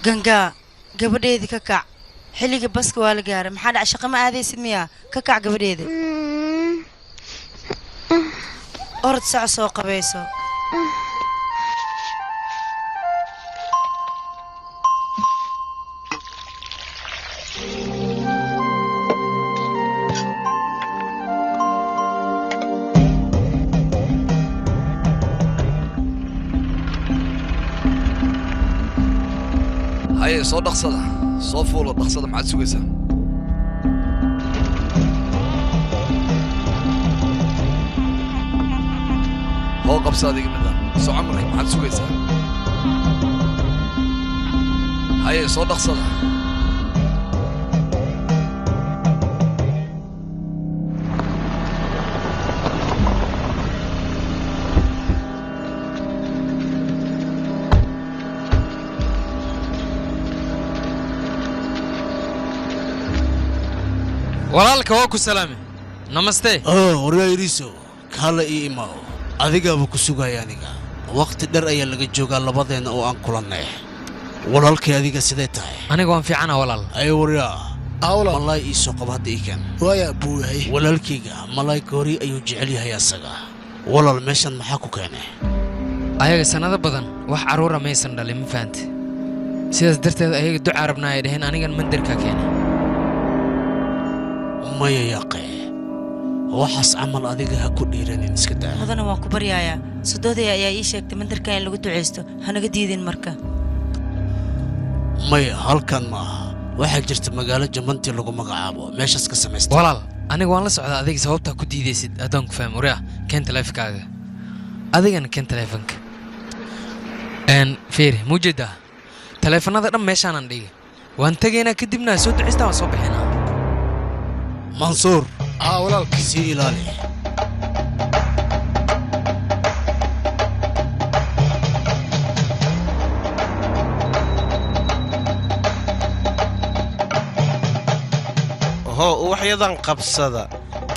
قنقا قبل ككع حلقة بس كوالي قارم محل عشق ما هذه سميها ككع قبل أرد سعسو قبيسو هاي صوت دقصده صوت فول دقصده معاد سويسه هو قبصه هذيك مثلا سو عمرك معاد سويسه هاي صوت دقصده walaalka waa ku salaame namaste warayriiso kala ii imaaw adigaaba ku sugaya aniga waqti dheer ayaa laga joogaa labadeena oo aan kulannay walaalkay adiga sidee tahay aniga waan fiicana walaal ay waryaa malay ii soo qab hadda ii kan waya buuhay walaalkayga malay goori ayuu jecel yahay asaga walaal meeshan maxaa ku keenay ayaga sanado badan wax caruura maysan dhalin ma fahanti sidaas darteed ayaga ducaa rabnaa ay dhaheen anigan mandirka keenay maya yaqee waxaas camal adiga ha ku dhiiranin iska daa mudana waan ku baryayaa sadoodaya ayaa ii sheegtay mandarka in lagu duceysto hanaga diidin marka maya halkan ma aha waxaa jirta magaalo jamantii lagu magacaabo meeshaas ka samaysta walaal aniga waan la socdaa adiga sababtaa ku diidaysid adoon ku faham waryaa keen taleefankaaga adigana keen taleefanka fiiri muujeedaa taleefanada dhan meeshaanan dhigi waan tegaynaa kadibna soo duceystaa waan soo bixinaa منصور ولالك سي إلالي هو وحيدان قبصدا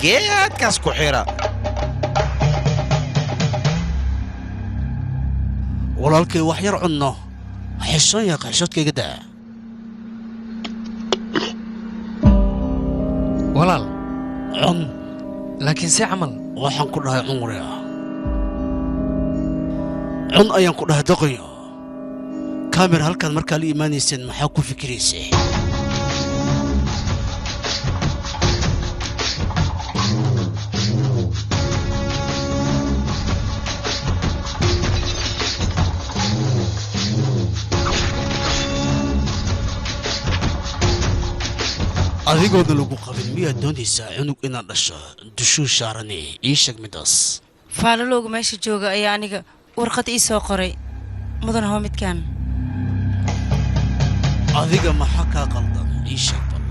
جياد كاسكو حيرا ولالك وحير عنه حشان يا قشوت كي قدا walaal cun laakiin si camal waxaan ku dhahay cumriga cun ayaan ku dhahay doqoyo kaamir halkan markaa la imaanayseen maxaa ku fikiraysay adigoodna lagu qabin miyaad doonaysaa cunug inaad dhasho dushuu shaarani ii sheeg midaas faalalowga meesha jooga ayaa aniga warqad ii soo qoray mudan hoo midkaan adiga maxaa kaa qaldan ii sheeg bal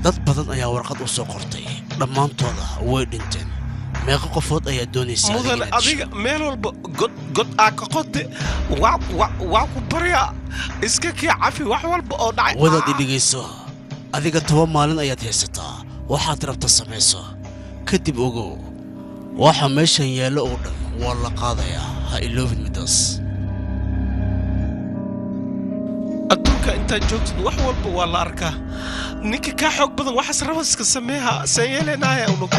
dad badan ayaa warqad u soo qortay dhammaantooda way dhinteen meeqa qofood ayaa doonaysaa mudan adiga meel walba god aa ka qote waa ku baryaa iska kii cafi wax walba oo dhacay wadaad idhigayso adiga 10 maalin ayaad haysataa waxaad rabta samayso kadib ogow waxa meeshan yaalo oo dhan waa la qaadayaa ha iloobin midaas adduunka intaad joogtid wax walba waa la arkaa ninka kaa xoog badan waxaas rabaska sameeha saan yeelanaaya unug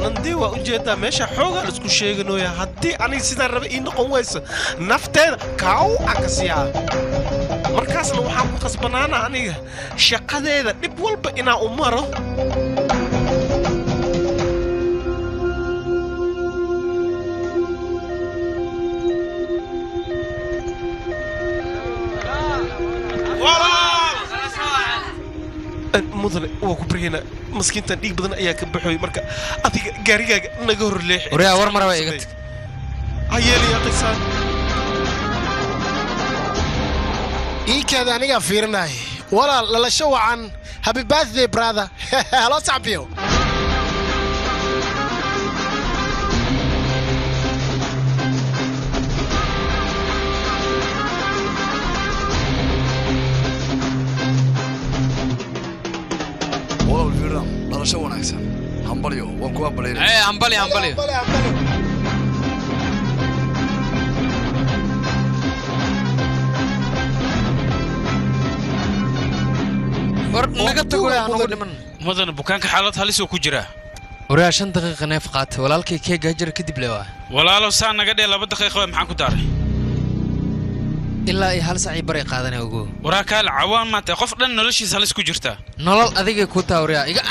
nandii waa ujeedaa meesha xoogaa isku sheeganooya haddii aniga sidaan raba ii noqon wayso nafteeda kaaw akasiyaa markaasna waxaan ku qasbanaana aniga shaqadeeda dhib walba inaan u maro mudane waa ku baryaynaa maskiintan dhiig badan ayaa ka baxooy marka adiga gaarigaaga naga hor leex waryaa war maraba iga tag hayeelaya qisaan iikaada anigaa fiirinay walaal lalasho wacan happy birthday brother hello sacbiyo walaal fiiram dhalasho wanaagsan hambalyo waan ku hambalyeynaa hambalyo war naga tago aan ugu dhiman mudan bukaanka xaalad halis oo ku jira wariyaa 5 daqiiqo neef qaata walaalkay keega jira kadib leewa walaalo saan naga dhee 2 daqiiqo maxaan ku daaray ilaa ay hal saac baray qaadanay ugu waraa kaal cawaan maanta qof dhan noloshiisa halis ku jirta nolol adiga ku taawriyaa iga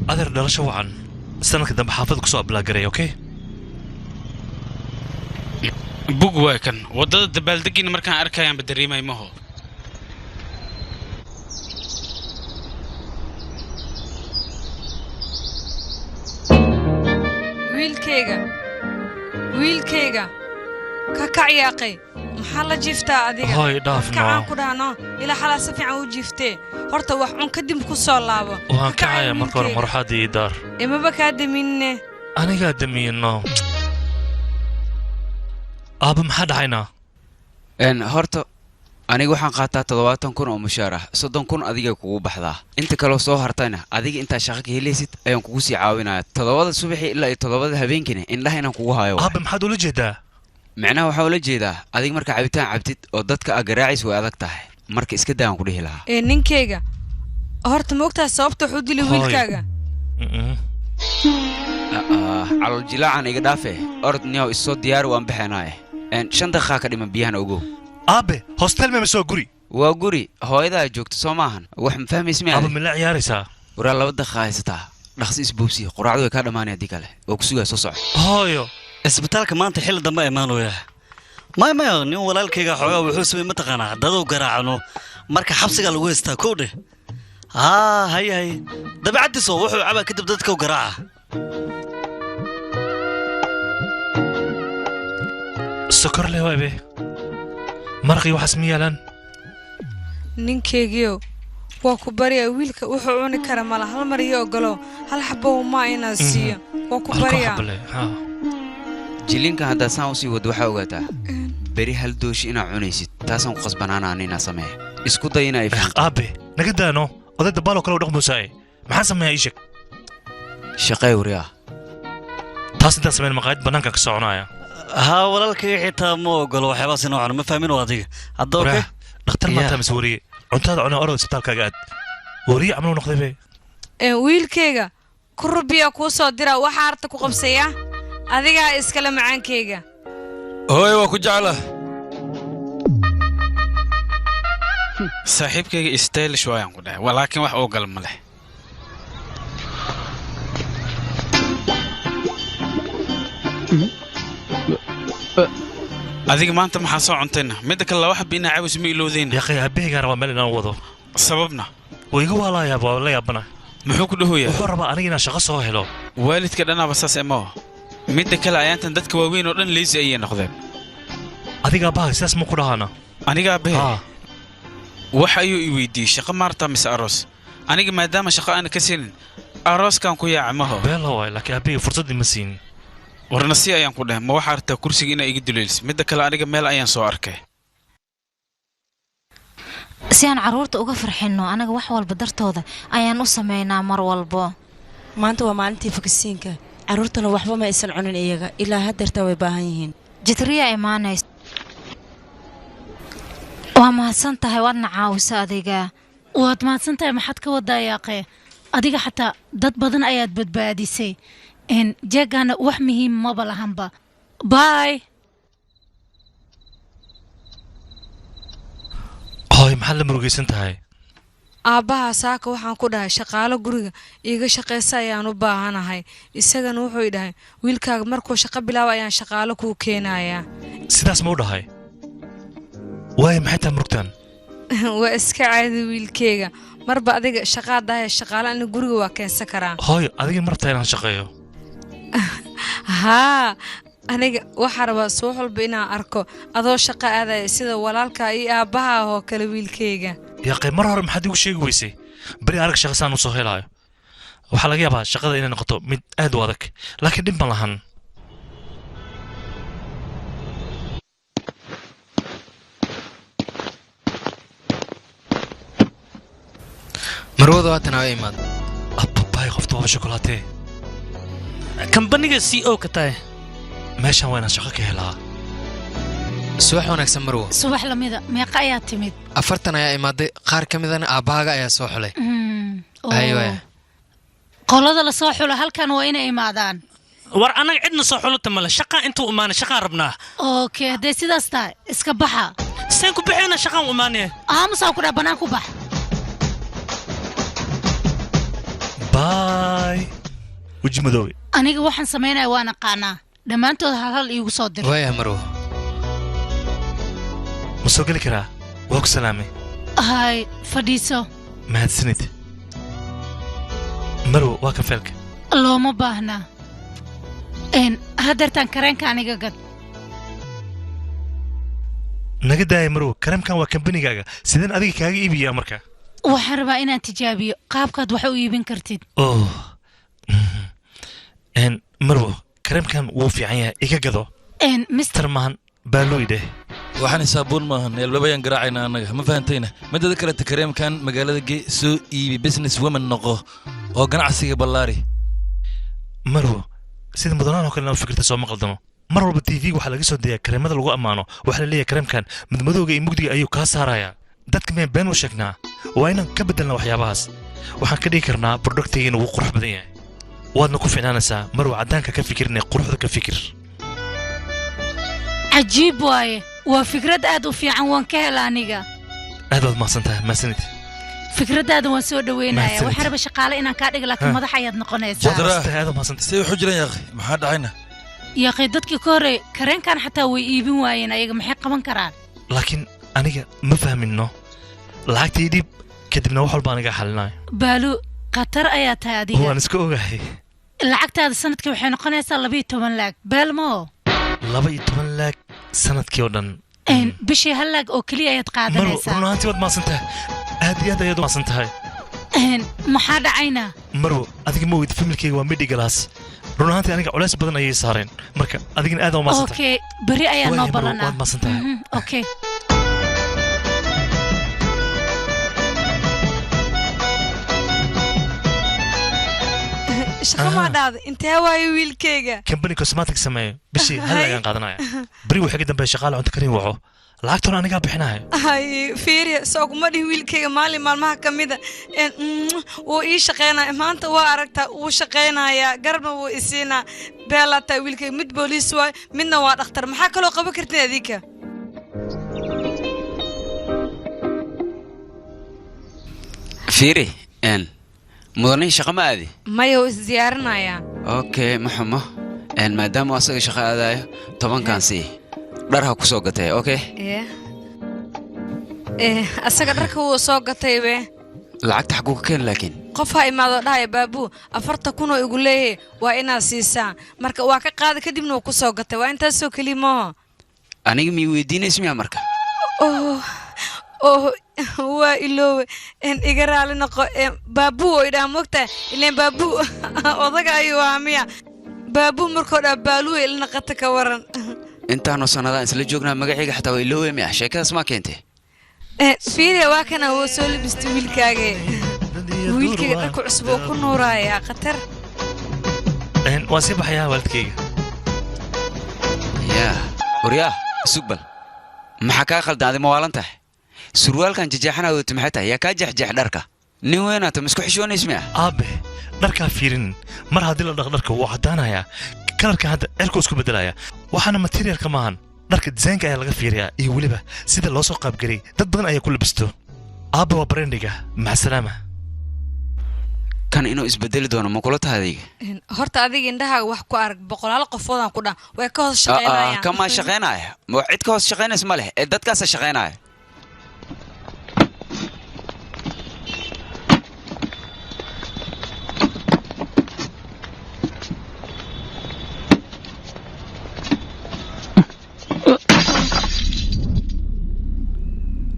أدر دلش وعن السنة كده بحافظ كسو أبلا قري أوكي بوق واكن wadada dabaaldegina markaan arkayaan badariimay maho wiilkayga ka kacyaaqay maxaa la jiiftaa adiga هاي دافنا kacaan ku dhaano ilaa xalaa si fiican u jiiftee horta wax cun kadib ku soo laabo وهان كعايا مركور مرحادي دار imaba kaa daminne أنا قاعد دمينو أبا محد عينا horta aniga waxaan qaataa 70,000 oo mushaar ah 30,000 adiga kugu baxdaa inta kale soo hartayna adiga inta shaqo ka helaysid ayaan kugu sii caawinayaa 7 subaxii ilaa 7 habeenkina indhaha inaan kugu hayo أبا محد ولا جدا macnaha waxa ula jeedaa adiga marka cabitaan cabtid oo dadka agaraacis way adag tahay marka iska daan ku dhihi lahaa ninkayga horta ma ogtahay sababta wuxuu dilay wiilkaaga calool jilaacan iga dhaafe orod niyow isoo diyaar waan baxaynaa 5 daqiiqo ka dhiman biyahan ogow أبا هوستيل ما مسوي قري waa guri hooyadaa joogto soo maahan wax ma fahmaysmay أبا من لا عياريسا waraa 2 daqiiqo haysataa dhaqsi isboobsi quraacdu way ka dhamaanay hadii kale oo ku sugaa soo soco هايو isbitaalka maanta xilli dambe imaanaya ma nin walaalkayga xogaa wuxuu sameeyay mataqaanaa dadoo garaacano marka xabsiga lagu haystaa koodhe hay dabacadiiso wuxuu cabaa kadib dadka u garaaca سكر لي وابي مرقي وحسمي لان ninkaygiyo waa ku baryaa wiilka wuxuu cuni kara mala hal mar iyo ogolo hal xabo ma inaan siiyo waa ku baryaa jilinka hadda saan u sii wad waxa ogaataa bari hal dooshi ina cunaysid taasaan ku qasbanaanaa inaan sameeyo isku day inay fahanto aabe naga daano odada balo kale dhaqmo saay maxaa sameeyaa ishak shaqay wariyaa taas inta sameyn maqaayad banaanka ka soconaya walaalkayga xitaa ma ogolo waxyaabaas inuu cuno ma fahmin oo adiga hadda okay dhakhtar maanta maswariye cuntada cuna orod isbitaalkaaga aad wariye amno noqday be wiilkayga ku rubiya kuu soo dira waxa arta ku qabsaya adiga iskala macaankayga hooy waa ku jecla saaxiibkayga stylish waayaan ku dhahay walaakiin wax oo gal ma leh adiga maanta maxaa soo cuntayna midda kale laba xab inaa caawis ma ilowdayna yaqay aabahayga rabaa meel inaan wado sababna way iga waalayaa waa la yaabana muxuu ku dhahoyaa wuxuu rabaa aniga inaan shaqo soo helo waalidka dhanaaba saas ema midda kale ayaantan dadka waaweyn oo dhan leesi ayay noqdeen adiga aabbaha sidaas ma ku dhahaana aniga aabbahe waxa ayuu i weydiiyey shaqo maarta mise aroos aniga maadaama shaqo aan ka siinin arooskan ku yaaca maho beelo waay laakiin aabahayga fursaddii ma siinin warna si ayaan ku dhahay ma waxaa artaa kursiga inaa iga duleelis midda kale aniga meel ayaan soo arkay si aan carruurta uga farxinno anaga wax walba dartooda ayaan u sameynaa mar walbo maanta waa maalintii fakasiinka carruurtana waxba ma aysan cunin iyaga ilaa haddeerta way baahan yihiin jitriya imaanaysa waa mahadsan tahay waadna caawisa adiga waad mahadsan tahay maxaad ka wadaa yaaqee adiga xataa dad badan ayaad badbaadisay jeegana wax muhiim maba lahanba باي هاي محل مرقيسن تهاي aabaha saaka waxaan ku dhahay shaqaalo guriga iiga shaqeysa ayaan u baahanahay isagana wuxuu dhahay wiilkaaga markuu shaqo bilaabo ayaan shaqaalo ku keenayaa sidaas ma u dhahay واي محيتها مركتان واسكا عادي ويلكيغا marba adiga shaqaadahay shaqaale aan guriga waa keensan karaa hooyo adiga marta inaan shaqeeyo ha aniga waxa rabaa soo xulba inaan arko adoo shaqo aaday sida walaalka iyo aabaha oo kala wiilkeyga yaa qeymar hore maxaad igu sheegi weysay bari arag shaqasaan u soo helaayo waxa laga yaabaa shaqada inay noqoto mid aad u adag laakiin dhib ma lahan marwada waatan ay imaad abbaay qoftu waa shokolaatee kambaniga CEO ka tahay meeshan waa inaan shaqo ka helaa subax wanaagsan marwo subax lamida meeqa ayaa timid 40 ayaa imaaday qaar ka midana aabaaga ayaa soo xulay aywa qolada la soo xulo halkan waa inay imaadaan war anaga cidna soo xulta mala shaqa intuu imaanay shaqa rabnaa okay hadee sidaas tahay iska baxa seen ku bixina shaqa u imaanay aamusa ku dhabanaan ku bax باي وجه مدوي aniga waxaan sameynaa waan aqaanaa dhamaantood hal iigu soo dir way amro مسوق لك را وك سلامي هاي fadhiiso mahadsanid marwo waa ka felka looma baahna hadartan kareenka aniga gad naga daaya marwo kareemkan waa kambanigaaga sideen adiga kaaga iibiyaa marka waxaan rabaa inaan tijaabiyo qaabkaad wax u iibin kartid marwo kareemkan wuu fiican yahay iga gado mister mahan baalooydhe waxaan saabuun maahan eelbabayaan garaacayna annaga ma fahantayna midada kale kareemkan magaalada gee soo iibi business woman noqo oo ganacsiga ballaari marwo sida mudanaan oo kale u fikirta soo maqaldano mar walba TV waxa laga soo deeyaa kareemada lagu amaano waxa la leeyahay kareemkan madmadowga iyo mugdiga ayuu ka saaraya dadka meen been u sheegnaa waa inaan ka bedelna waxyaabahaas waxaan ka dhigi karnaa productigeena wuu qurux badan yahay waadna ku fiicnaanaysaa marwo caddaanka ka fikirnay quruxda ka fikir cajiib waaye waa fikrad aad u fiican waan ka helaa aniga aad waad mahadsantahay mahadsanid fikradaada waan soo dhaweynaya waxaan rabaa shaqaale inaan kaa dhigo laakiin madax ayaad noqonaysaa aad mahadsantahay say wuxuu jiran yaaqi maxaa dhacayna yaaqi dadkii ka hore kareenkan xataa way iibin waayeen ayaga maxay qaban karaan laakiin aniga ma fahminno lacagtii dhib kadibna wax walba aniga xalinayo baalu qatar ayaa tahay adiga waan iska ogahay lacagtaada sanadkii waxay noqonaysaa 12 laag baalmo 12 laag sanadkii oo dhan bishii hal laag oo kaliya ayaad qaadanaysaa marwo runtii waad maasantahay aad iyo aad ayaad u maasantahay maxaa dhacayna marwo adiga ma weyd familkayga waa midhi galaas runtii aniga culays badan ayay saareen marka adigina aad u maasantahay okay bari ayaa noo balanaa waad maasantahay okay shaqa ma dhacday intee waayo wiilkeyga company cosmetic sameeyo bishii hal lagaan qaadanaya bari waxa ka dambeeya shaqaale cunto karin waco lacagtuna aniga bixinayo hay fiiriya soo kuma dhihi wiilkeyga maalin maalmaha kamida wuu ii shaqeynaya maanta waa aragtaa wuu shaqeynayaa garabna wuu isiinaa beelaataa wiilkeyga mid booliis waay midna waa dhakhtar maxaa kaloo qaban kartin adinka fiiri mudane shaqo ma aadi maya uu isdiyaarinayaa okay maxamo maadaama asaga shaqo aadayo 10kan sii dhar ha ku soo gatay okay asaga dharka wuu soo gatay be lacagta xaguu ka keen laakiin qof ha imaado dhahaya baabuu 40 oo igu leeyahay waa inaad siisaa marka waa ka qaada kadibna wuu ku soo gatay waa intaasoo keliya maaha aniga mii weydiinaysa miyaa marka waa iloowe iga raali noqo baabuu oo idhaa mogtahay ileen baabuu odaga ayuu aamiya baabuu markoo dhaa baaluwe ila naqata ka waran intaanoo sanadaan isla joognaa magacayga xataa waa iloowe miya sheekadaas maa keentay fiiriya waa kana wuu soo libistay wiilkaage wiilkayga dharku cusub oo ku nuuraaya khatar waan sii baxayaa waalidkayga yaa waryaa sugbal maxaa kaa khaldaaday ma waalan tahay surwaalkan jajaxana wadato maxay tahay yaa kaa jeexjeex dharka nin weynaata ma isku xishoonays miya aabe dharkaa fiirin mar haddii la dhaq dharka wuu caddaanayaa kalarka hadda cirku isku beddelaya waxaana materialka maahan dharka disaynka ayaa laga fiiriyaa iyo weliba sida loo soo qaabgelay dad badan ayaa ku labisto aabe waa brandiga macasalaama kan inuu isbedeli doono ma kula tahay adiga horta adiga indhahaaga wax ku arag boqolaal qofoodaan ku dhan way ka hoos shaqeynayaan kama shaqeynaya ma cid ka hoos shaqeynaysa ma leh ee dadkaasa shaqeynaya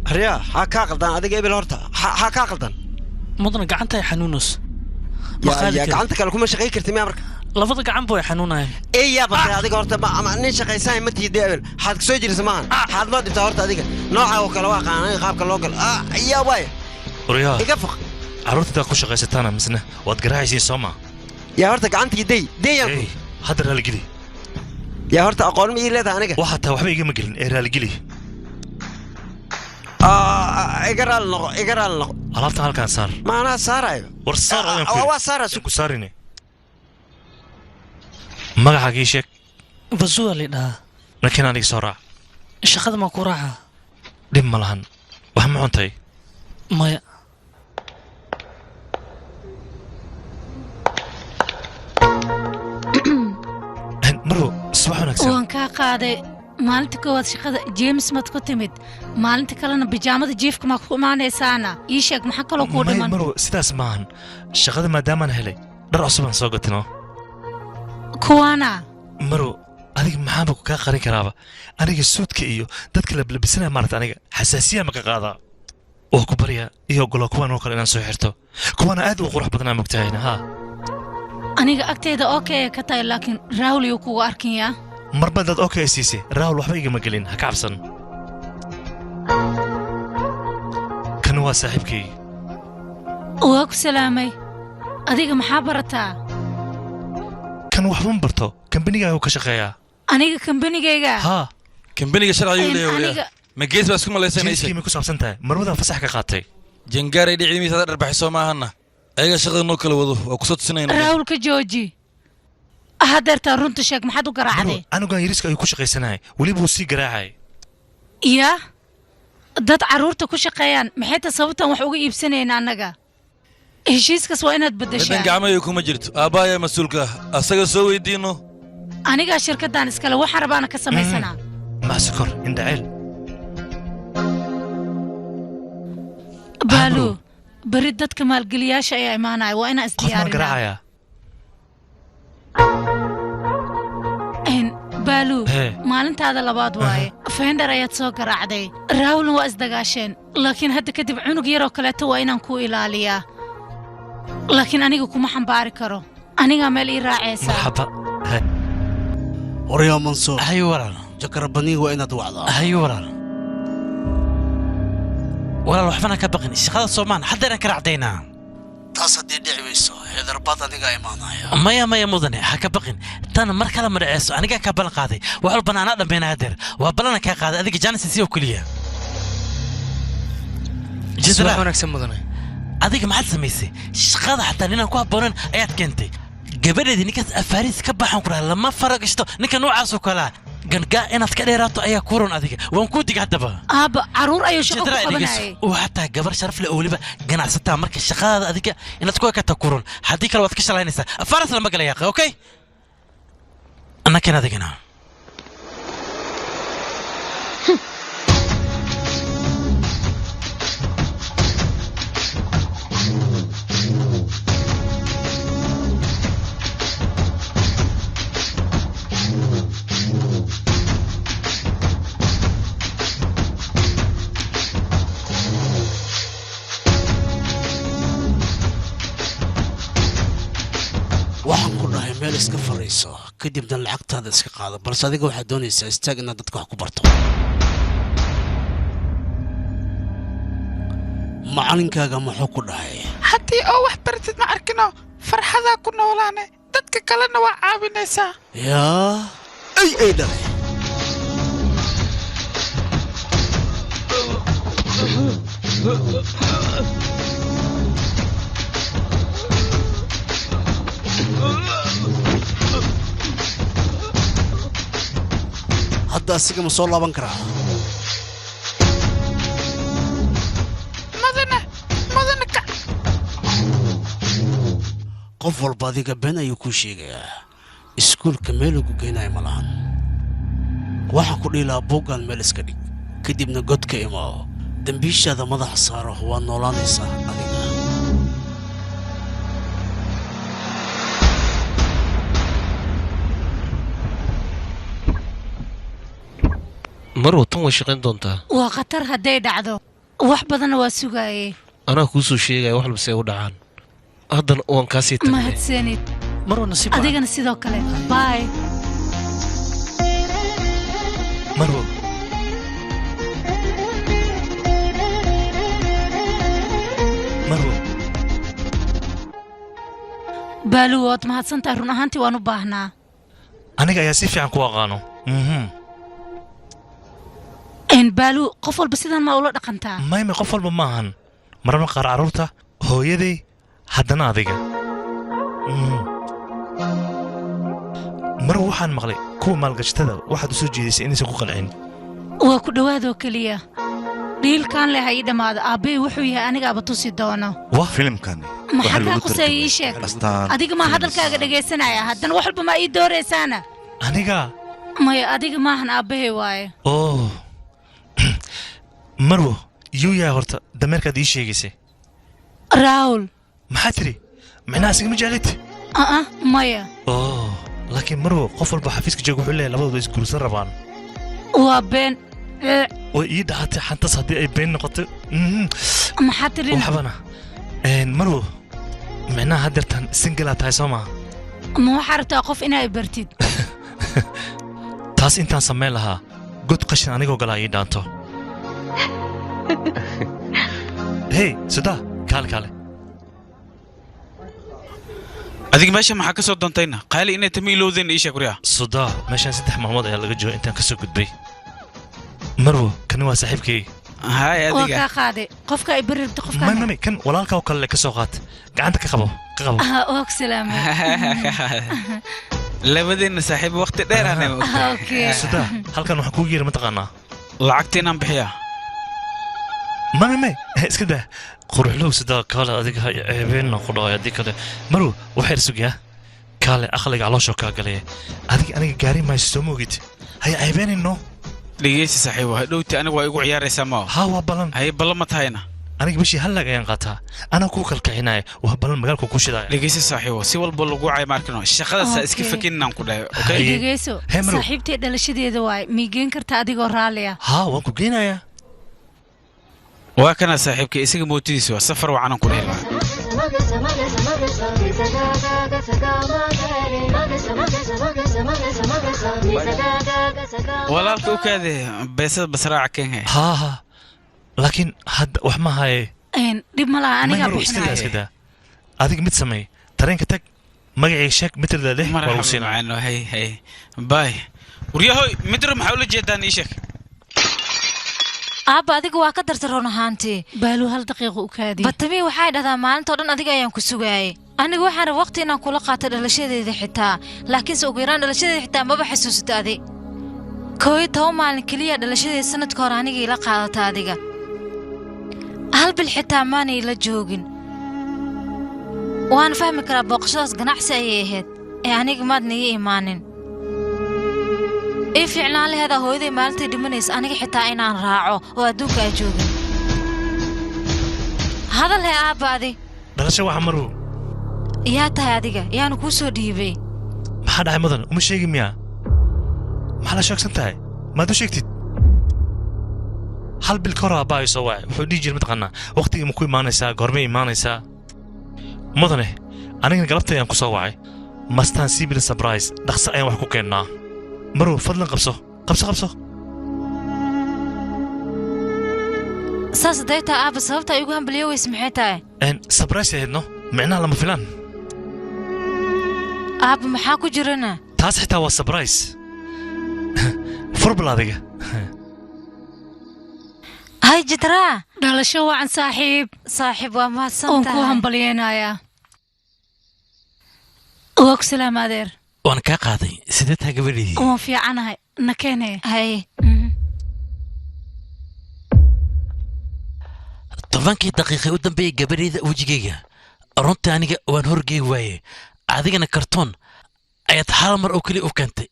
هريا هاكا قلدان أديك إبل هرتا هاكا قلدان مدن قعنتها حنونس يا قعنتك لكم شقي كرتي ما أمرك لفظ قعن بوي حنوناي إيه يا بس أديك هرتا ما نين شقي ساي متي ديبل حد كسوجر زمان حد ما دبت هرتا أديك نوعه وكلا واقع أنا خاب كلوكل يا باي وريا يقفق عروت ku shaqaysataana misna waad garaacaysiin Soomaa يا هرتا قعنتي دي يا هذا رالي قلي يا هرتا أقول مي ليه أنا واحد تا waxba igama gelin ee raalli geli إقرأ لنا alaabtan halkaan saar ما أنا سارة war saar أو سارة ku saarine magacaaga ii sheeg basuwa lidhaa laakiin aniga soo raac shaqada ma ku raaca dhib ma lahan wax ma cuntay maya marwo subax wanaagsan waan kaa qaaday maalinta koowaad shaqada James mad ku timid maalinta kalena bijaamada jiifka ma ku imaanaysaana ii sheeg maxaa kaloo ku dhiman marwo sidaas maahan shaqada maadaamaan helay dhar cusub aan soo gatino kuwana marwo adiga maxaanba ku kaa qarin karaaba aniga suudka iyo dadka lablabisanaya maarata aniga xasaasiya ma ka qaadaa oo ku barya iyo ogolo kuwan oo kale inaan soo xirto kuwana aad u qurux badnaa mogtahayna haa aniga agteeda okay ka tahay laakiin Raul iyo kugu arkinaya marba dad okay siisay Raul waxba igama gelin ha ka cabsan kan waa saaxiibkay waa ku salaamay adiga maxaa barataa kan waxba ma barto kambanigaaga ka shaqeeyaa aniga kambanigayga ها كمبنيga sharciga leeyahay ma gees baa isku malaysanaysa ma ku saabsan tahay marwada fasax ka qaatay jangaaray dhicimiisa dharbaxay ma ahana ayaga shaqada noo kala wado waa ku soo tusinayna Raul ka jooji hadeerta runta sheeg maxaad u garaacday aniga yariska ay ku shaqeysanahay waliba uu si garaacay ya dad caruurta ku shaqeeyaan maxay ta sababtan wax uga iibsanayna anaga heshiiskas waa inaad bedeshaa dan gacmayo kuma jirto aabbaaya mas'uulka asaga soo weydiino aniga shirkadan iskale waxaan rabaana ka samaysanaa maasakor indaceel baalu bari dadka maalgeliyaasha ayaa imaanaya waa inaan isdiyaarinaa baalu maalintaada labaad waaye fender ayaad soo garaacday raawlna waa isdagaasheen laakiin hadda kadib cunug yaroo kaleeto waa inaan ku ilaaliyaa laakiin aniga kuma xambaari karo anigaa meel ii raacaysa وريا منصور هاي ورا جكربني وين اتوعد هاي ورا ولا وحفنا كبقني شغله صومان حدا انا كرعدينا تصدي دعويسو هذا بطل دقا ايمانايا مايا مدني حكبقن تانا مركله مرعيسو انيغا كبل قادي وحل بنانا دبين هادر وبلنا كا قادي اديك جانس سيو كليه جزاك ونكسم مدني اديك ما حد سميسي شغله حتى اننا كو بونن ايات كنتي gabadheedii ninkaas afaariis ka baxan ku raala lama faragashto ninka noocaas oo kala gangaa inaad ka dheeraato ayaa ku ron adiga waan ku dig hadaba aaba caruur ayuu shaqo ku qabanayay oo hataa gabar sharaf leh oo waliba ganacsataa marka shaqada adiga inaad ku ka takuron hadii kale waad ka shalaynaysaa afaaris lama galaya okay ana kana adigana waxaan ku dhahay meel iska fariiso kadibna lacagtaada iska qaado balse adiga waxaad doonaysaa istaag inaad dadka wax ku barto macalinkaaga muxuu ku dhahay haddii oo wax baratid ma arkino farxadaa ku noolaane dadka kalena waa caawinaysaa yaa ay dhalay hadda asiga ma soo laaban karaa mudane ka qof walba adiga been ayuu kuu sheegayaa iskuulka meel ugu geynayo ma lahan waxaan ku dhihi lahaa buuggaan meel iska dhig kadibna godka imaaw dembiishaada madaxa saaro waad noolaanaysaa adiga marwo tan way shaqayn doontaa waa khatar hadday dhacdo wax badanna waa sugaayey anaa kuu soo sheegaya wax walba say u dhacaan haddana waan kaa sii tagay mahadsanid marwa nasiib adigana sidoo kale bye marwo marwo baalu waad mahadsantahay run ahaantii waan u baahnaa aniga ayaa si fiican ku aqaano baalu qof walba sidan ma ula dhaqantaa mayme qof walba maahan mararna qaar carruurta hooyaday haddana adiga marwo waxaan maqlay kuwa maalgashatada waxaad u soo jeedisay inaysan ku qancin waa ku dhowaadoo keliya dhiilkaan leh ha ii dhammaado aabbey wuxuu yahay anigaaba tusi doono filimkan maxaa kaa quseeya ii sheeg adiga maa hadalkaaga dhegaysanaya haddana wax walba maa ii dooraysaana aniga maya adiga maahan aabbahay waaye oo marwo yuu yahay horta dameerkaad ii sheegaysay raawul maxaa tiri micnaha isigama jeclid maya oo laakiin marwo qof walba xafiiska jooga wuxuu leeyahay labadooda isguursan rabaan waa been way ii dhahatay xantas haddii ay been noqoto maxaa tirin waxbana marwo micnaha haddeertan singilaa tahay soo maha ma waxaa rabtaa qof inaa bartid taas intaan samayn lahaa god qashin anigoo galaa ii dhaanto hey sudaa kaale kaale adiga meesha maxaa ka soo doontayna qaali inay tama ilowdeen ii sheeg waryaa sudaa meeshaan 3 maalmood ayaa laga jooga intaan ka soo gudbay marwo kani waa saaxiibkay haay adiga waa kaa qaade qofka ay barirto qofka mami kan walaalka oo kale ka soo qaat gacanta ka qabo oo salaamay labadeenna saaxiib waqti dheer aanay okay sudaa halkan waxa ku yeer ma taqaanaa lacagtina bixiya mami iska daa quruxlow sudaa kale adiga ceebeen ku dhaay adiga kale marwo waxay sugaa kale aqliga caloosho ka galay adiga aniga gaari ma soo moogid hay ceebeenino dhigeysi saaxiib waa dhowti aniga waa igu ciyaaraysaa ma ha waa balan hay balan ma tahayna aniga bishii hal lag ayaan qaataa ana ku kalkacinay waa balan magaalka ku shiday dhigeysi saaxiib si walba lagu caay markano shaqada iska fakinnaan ku dhaay okay dhigeyso saaxiibtay dhalashadeeda waay miigeen karta adigoo raaliya ha waan ku geenayaa waa kana saaxiibkay isaga mootidiisu waa safar wacanan ku dheelaa walaalka u kaade beesada basraaca keenhay ha laakiin hadda wax ma haye dhib ma laha aniga bixinaya adiga mid samey tareenka tag magacii sheeg mitrda leh waa u siinaa hay bay waryahoy midro maxaa ula jeedaan ii sheeg aabba adiga waa ka dartaroon ahaantii baalu hal daqiiqo u kaadi batami waxay dhahdaa maalintoo dhan adiga ayaan ku sugaayay aniga waxaan rab waqti inaan kula qaato dhalashadeeda xitaa laakiinse ugu yaraan dhalashadeeda xitaa maba xasuusata adi 11 maalin keliya dhalashadeeda sanadka hore aniga ila qaadata adiga hal bil xitaa maanay la joogin waan fahmi karaa booqashadaas ganacsi ayay ahayd ee aniga maadna ii imaanin إيه فعلاً هذا هو إذا مالتي دمنيس أنا حتى أنا راعو وأدوك أجوبي هذا اللي أبادي درس واحد مرو يا تهاديك يا نكوسو ديبي ما حد عمدن ومش شيء مياه ما حدا شخص انتهى ما دو شيكتي هل بالكرة باي سواء وحدي جيل متقنا وقتي مكوي ما نسا قرمي ما نسا مدنه أنا قلبت يا كوسواعي ما استنسيب السبرايز دخس أي واحد كوكينا مرو فضلا قبصه ساس دايتا أبا صوبتا يقولون بليو يسمحيتا إن سبرايز هيدنو معناه لما فلان أبا محاكو جرنا تاس حتى هو سبرايز فربلا ذيك هاي جدرا dhalasho wacan saaxiib waa mahadsantahay oon ku hambalyeynaya waa ku salaam adeer waan kaa qaaday sidee taa gabadhii waan fiicanahay nakeenee hay tobankii daqiiqay u dambeeyay gabadhayda wejigayga runtii aniga waan horgeey waaye adigana kartoon ayaad hal mar oo keliya u keentay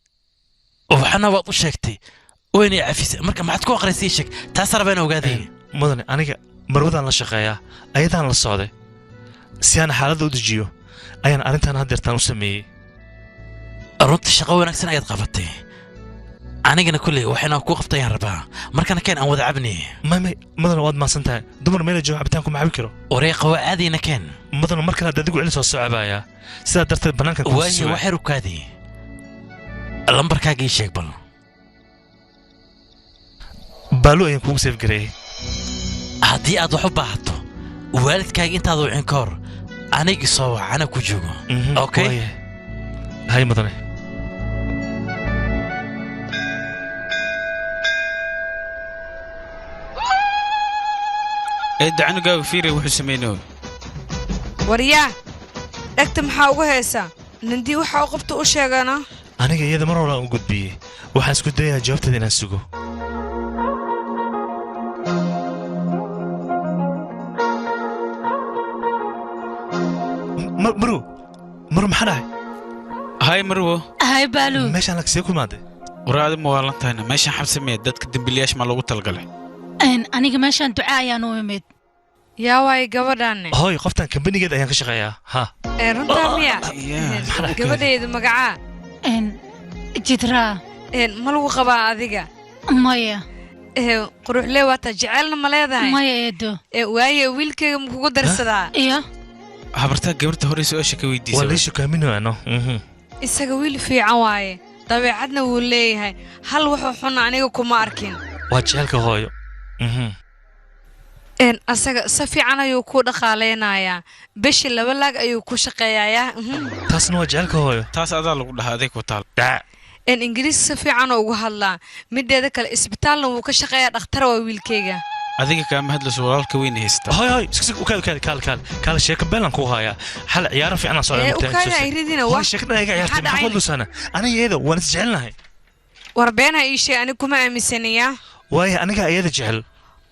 waxana waad u sheegtay وين عفيس مركا ما حتكون قريسي شك تاسر بين اوغادي مدن انيغا marwadaan la shaqeeyaa ayadaan la socday si aan xaaladda u dejiyo ayaan arrintan haddeertaan u sameeyey runtii shaqo wanaagsan ayaad qabatay anigana kulley waxayna ku qabtayaan rabaa markana keen aan wada cabnay ma madana waad maasan tahay dumar meel jooga cabitaanku ma cabi karo wareeqa waa aadayna keen madana mar kale adigu celin soo socobaaya sidaa darteed bannaanka ku waayo waxay rukaadii lambarkaagii sheeg bal baalu ayaan kugu seef gareeyay haddii aad wax u baahato waalidkaaga intaad wicin ka hor anigi soo wac ana ku joogo okay hay madane dacnugaaga fiiri wuxuu sameynoo waryaa dhegta maxaa ugu heesaa nandii waxa uu qabta u sheegana aniga iyada mar hore aan u gudbiyey waxaan isku dayaa jawaabteeda inaan sugo maru maxaa dhahay hay marwo hay baalu meeshaan lagsee ku imaaday waraadi ma waalan tahayna meeshaan xabsamee dadka dembiilayaasha maa loogu talagalay aniga meeshaan duca ayaan u imid yaa waay gabadhaanne hooy qoftan kambanigeed ayaan ka shaqeeyaa ha runtaa miya gabadheedu magacaa jidraa ma lagu qabaa adiga maya quruxlee waata jecelna ma leedahay maya eedo waaye wiilkayga ma kugu darsadaa iyo habartaa gabarta hore su-aasha ka weydiisa waa liishu kaaminaano isaga wiil fiican waaye dabeecadna wuu leeyahay hal wuxuu xuna aniga kuma arkin waa jecelka hooyo asaga si fiican ayuu ku dhaqaaleynayaa bishii 2 laag ayuu ku shaqeeyayaa taasna waa jecelka hooyo taas adaa lagu dhahaa adeeg ku taal ingiriis si fiican ugu hadlaa mideeda kale isbitaalna wuu ka shaqeeyaa dhakhtar waa wiilkayga adiga kaama hadlayso walaalka weyn haysta هاي كال شيك بلان كو هايا حل عيار في انا صار متى شيكنا هيك عيارتي محمد لسانه انا يدا وانا تجعلنا وربينا اي شيء انا كما امسنيا واي انا ايدا جعل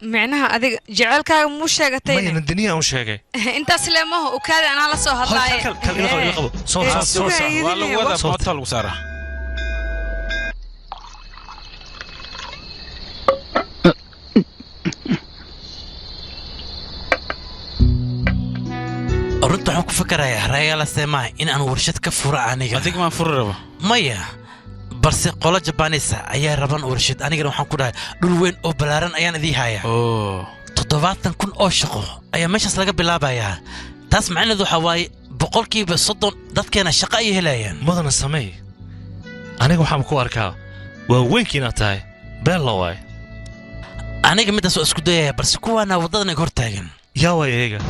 معناها ادق جعلكا مو شيغتين ما الدنيا او شيغay انت سلامه وكاد انا لا سو هدلاي كال يلقب صوت والله ودا موتل وساره runta waxaan ku fakarayaa rayaala seemaha in aan warshad ka furo aniga adig maan furi rabo maya balse qolo jabaanisa ayaa raban warshad anigana waxaan ku dhahay dhul weyn oo balaaran ayaan idii hayaa 70,000 oo shaqo ayaa meeshaas laga bilaabayaa taas macnaheedu waxaa waaye 30% dadkeena shaqo ay helayaan mudana samey aniga waxaan ku arkaa waa weynkiina tahay been la waay aniga midaas oo isku dayaya balse kuwaana waddadan ay hor taagan yaa way eega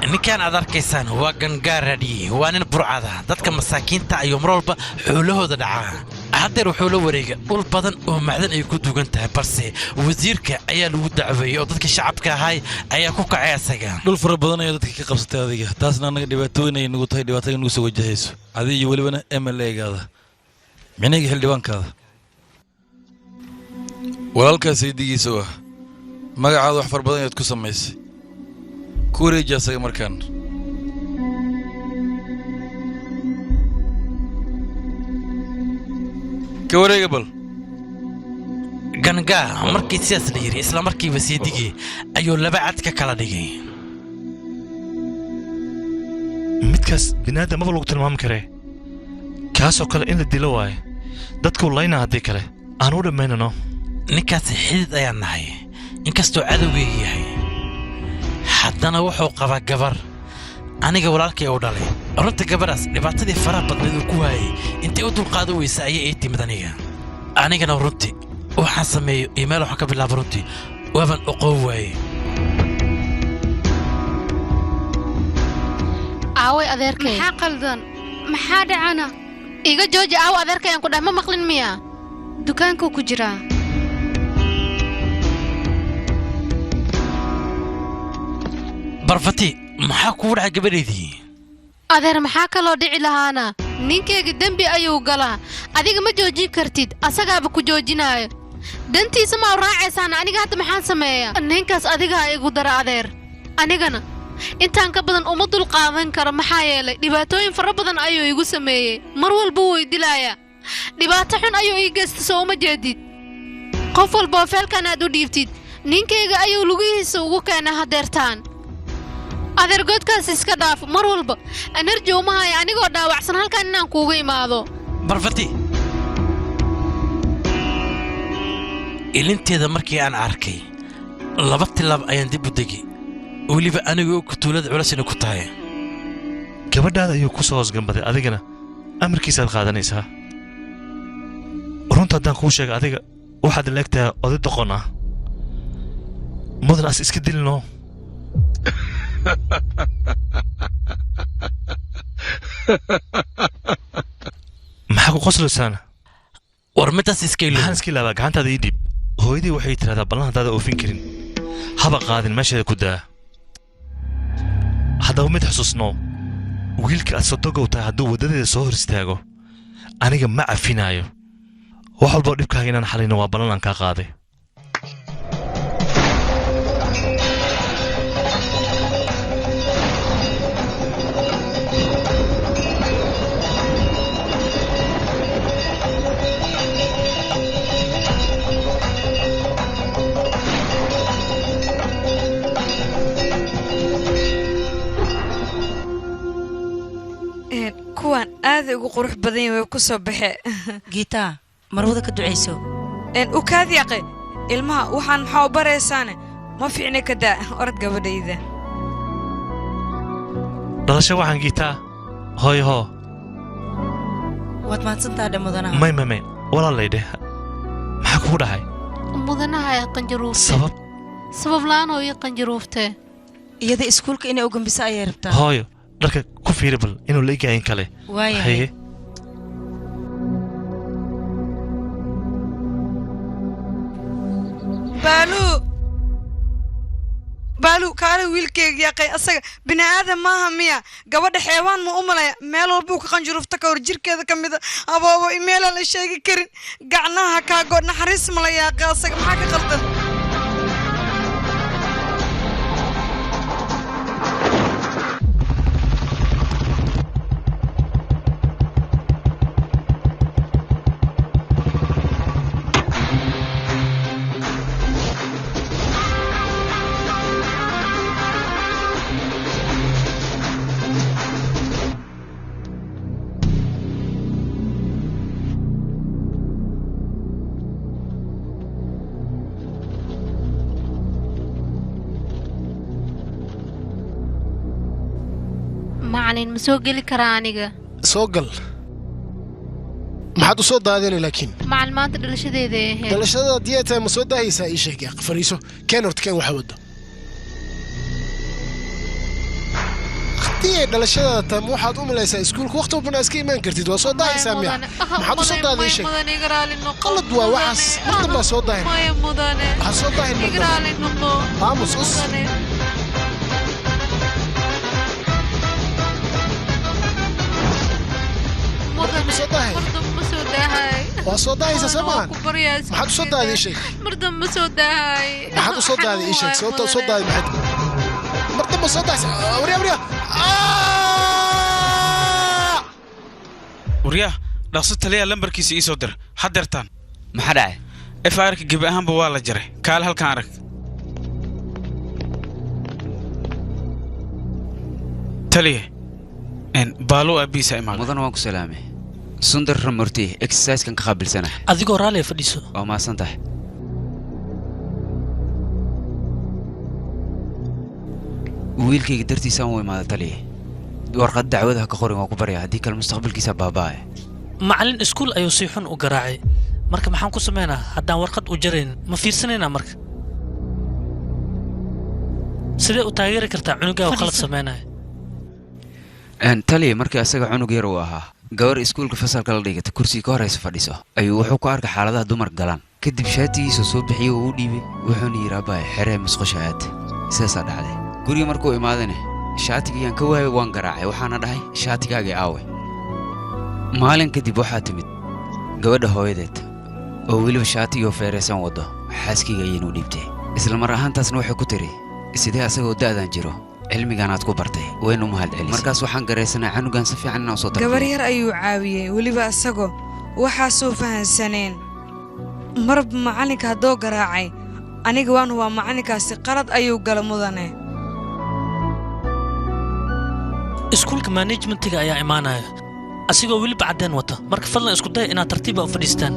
ninkaan aad arkaysaan waa gangaaradi waa nin burcada dadka masaakiinta ayuu mar walba xoolahooda dhacaa haddeer wuxuu la wareega dhul badan oo macdan ay ku dugan tahay balse wasiirka ayaa lagu dacweeyey oo dadka shacabka ahay ayaa ku kacay asaga dhul fara badan ayaa dadka ka qabsatay adiga taasna anaga dhibaatooyin ay nagu tahay dhibaatada nagu soo wajahayso adiga iyo welibana MLA-gaada micniga xildhibaankaada walaalkaas saydigiisa ah magacaada wax far badan ayaad ku samaysay كوريجا ساق مركان كوري قبل غنغا مركي سياس ليري اسلا مركي بسيديغي ايو لبعد ككلا دغي midkaas binaada ma lagu tilmaam kare kaas oo kale in la dilo waay dadku layna hadii kale aan u dhameynano ninkaas xidid ayaan nahay inkastoo cadowgeeyay yahay haddana wuxuu qabaa gabar aniga walaalkay u dhalay runta gabadhaas dhibaatadii faraha badneed uu ku waayay intay u dulqaado weysa ayay ii timid anigana runtii waxaan sameeyo iimayl waxaan ka bilaaba runtii waaban oqoon waaye aaway adeerkay maxaa qaldan maxaa dhacana iga jooji aaw adeerkayaan ku dhahma maqlin miya dukaankuu ku jiraa barfati maxaa kugu dhacay gabadheedii adeer maxaa kaloo dhici lahaana ninkayga dembi ayuu galaa adiga ma joojin kartid asagaaba ku joojinaayo dantiisa ma u raacaysaan aniga hadda maxaan sameeyaa ninkaas adigaa igu dara adeer anigana intaan ka badan uma dulqaadan karo maxaa yeelay dhibaatooyin fara badan ayuu igu sameeyey mar walba wuu idilayaa dhibaato xun ayuu ii geysta soo uma jeedid qof walboo feelkan aad u dhiibtid ninkayga ayuu lugihiisa ugu keenay hadeertaan adeer godkaas iska dhaaf mar walba energy uma hayo anigoo dhaawacsan halkan inaan kuugu imaado barfati ilinteeda markii aan arkay laba tilaab ayaan dib u degi weliba anigoo ku tuulada culasina ku tahay gabadhaada ayuu ku soo hoosgambaday adigana amarkiisaad qaadanaysaa runta haddaan kuu sheega adiga waxaad leegtahay oday doqon ah mudan as iska dilino maxaa ku qoslaysaana war midaas iska ilaa maxaan iska ilaabaa gacantaada ii dhiib hooyadii waxay tidhahdaa ballan haddaada oofin karin haba qaadin meesheeda ku daa haddaba mid xusuusno wiilka aad sodogow tahay hadduu waddadeeda soo hor istaago aniga ma cafinaayo wax walboo dhibkaaga inaan xalino waa ballan aan kaa qaaday kuwan aad ugu qurux badan yahay ku soo baxe giita marwada ka duceyso u kaadiyaqe ilmaha waxaan maxaa baraysaane ma fiicne ka daa orad gabadhayda dhalasho waxaan giitaa hooy hoo waad mahadsantaa dhe mudanaha may walaalaydhe maxaa kugu dhahay mudanaha ay qanjaruufte sabab la'aan oo ii qanjaruuftee iyada iskuulka inay u gambisa ayay rabtaa hooyo dharka ku fiiri bal inuu la egayin kale waayahay baalu kaale wiilkeyga yaqay asaga bini aadam maaha miya gabadha xeewaan ma u malaya meel walbuu ka qanjurufta ka hor jirkeeda ka mida aboobo imeela la sheegi karin gacnaha kaago naxariis ma la yaaqay asaga maxaa ka qaldan macalin ma soo geli karaa aniga soo gal maxaad u soo daadinay laakiin macalin maanta dhalashadeeda ahayd dhalashada diyaata ma soo daahaysaa ii sheeg yaaq fariiso keen horta keen waxa wado haddii ay dhalashadaada tahay ma waxaad u malaysaa iskuulka waqti walbana iska imaan kartid waa soo daahaysaa miya maxaad u soo daaday ii sheeg qalad waa waxaas mardan baa soo daahin ha soo daahin aamus us وصداي سمان محد صداي شيء مردم صداي محد صداي شيء صداي محد مردم صداي وريا رقصت لي لمبركيس اي صدر حضرتان ما حدا افارك جيب اهم بوالا جري كال هلكان ارك تليه ان بالو ابي سايمان مدن وانكو سلامي سندر رمرتي اكسسايز كان قبل سنه adigoo raali fadhiiso oo ma santahay wiilkayga dartiisa aan way maada taliye warqad dacwadaha ka qorin waa ku baryaa haddii kale mustaqbalkiisa baabaaye macallin iskuul ayuu si xun u garaacay marka maxaan ku sameynaa haddaan warqad u jarayn ma fiirsanaynaa marka sidee u taageeri kartaa cunugaa oo qalad sameynaya taliye markii asaga cunug yar uu ahaa gabar iskuulka fasalka la dhigata kursiga ka horeysa fadhiso ayuu wuxuu ku arkay xaaladaha dumar galaan kadib shaatigiisa soo bixiyay oo u dhiibay wuxuuna yidhi aabbaay xeree musqusha aad sidaasaa dhacday guriga markuu imaadane shaatigiyaan ka waayay waan garaacay waxaana dhahay shaatigaagii aawe maalin kadib waxaa timid gabadha hooyadeed oo weliba shaatigii oo feereysan waddo xaaskayga ayaynu dhiibtay isla mar ahaantaasna waxay ku tiri sidee asagoo da'dan jiro cilmigan aad ku bartay waynu mahadcelisay markaas waxaan garaysanaa canugan si fiican inaan soo gabar yar ayuu caawiyey weliba asagoo waxaasuu fahansaneen marba macallinka haddoo garaacay aniga waan waa macallinkaasi qalad ayuu gala mudane iskuulka managementiga ayaa imaanaya asigoo weliba caddeen wata marka fadlan isku day inaad tartiiba u fadhiistaan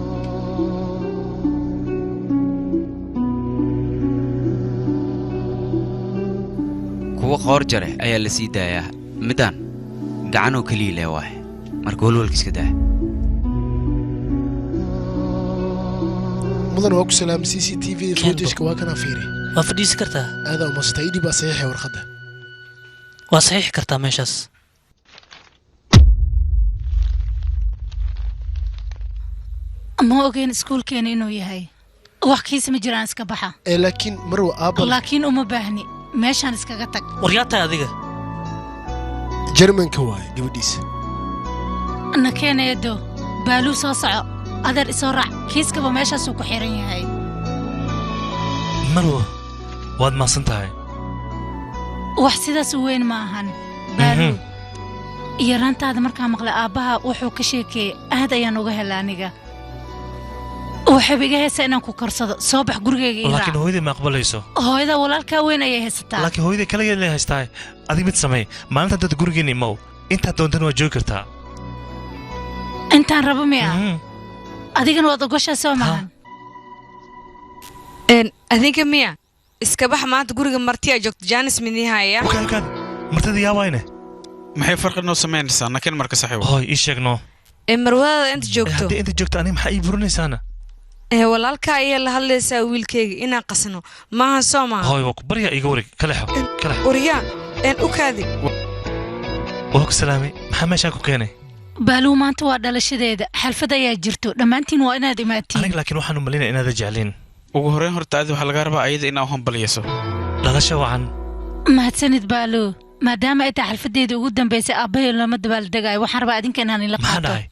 kuwa qoor jare ayaa la sii daayaa midaan gacanoo keliya leh waaye marka walwalka iska daa mudan waa ku salaam CCTV footage waa kana fiiri waa fadhiisi kartaa aada uma staydi ba saxiix warqada waa saxiix kartaa meeshaas ma ogeyn iskuulkeena inuu yahay wax kiisa ma jiraan iska baxa laakiin marwa aabba laakiin uma baahni meeshaan iskaga tag waryaata adiga Germanka waay gabadhiisa nakeeneedo baaluu soo soco adeer isoo raac kiiskaba meeshaasuu ku xiran yahay marwa waad maasan tahay wax sidaas u weyn ma ahan baaluu yaraantaada markaa maqlay aabbaha wuxuu ka sheekeeyey aad ayaan uga hela aniga waxay iga heesaa inaan ku karsado soo bax gurigayga ii raac laakiin hooyadii ma aqbalayso hooyada walaalkaa weyn ayay haysataa laakiin hooyadii kaligeed lay haystaa adiga mid samee maalinta dad gurigeena imow intaad doontan waa joogi kartaa intaan rabo miya adigana waad ogoshaa soo maahan adinka miya iska bax maanta guriga martiyaa joogto jaanis midihaya wakaad martida yaa wayne maxay farqi noo samaynaysaa nakin marka saxiib hooy ii sheegno marwadaada inta joogto haddii inta joogto aniga maxaa ii burinaysaana walaalkaa ayaa la hadlaysaa wiilkayga inaan qasno maaha soo maaha hooy waa ku baryaa iga wareeg kalexo waryaa u kaadi waa ku salaamay maxaa meeshaan ku keenay baaluu maanta waa dhalashadeeda xalfad ayaa jirto dhammaantiin waa inaad imaatiin aniga laakiin waxaan u malaynaya inaada jecliin ugu horreyn horta adi waxaa laga rabaa ayada inaa u hambaliyayso dhalasho wacan mahadsanid baaluu maadaama ay tahay xalfadeedii ugu dambaysay aabbahay lama dabaaldegaayo waxaan rabaa adinka inaan ila qaato maxaa dhacay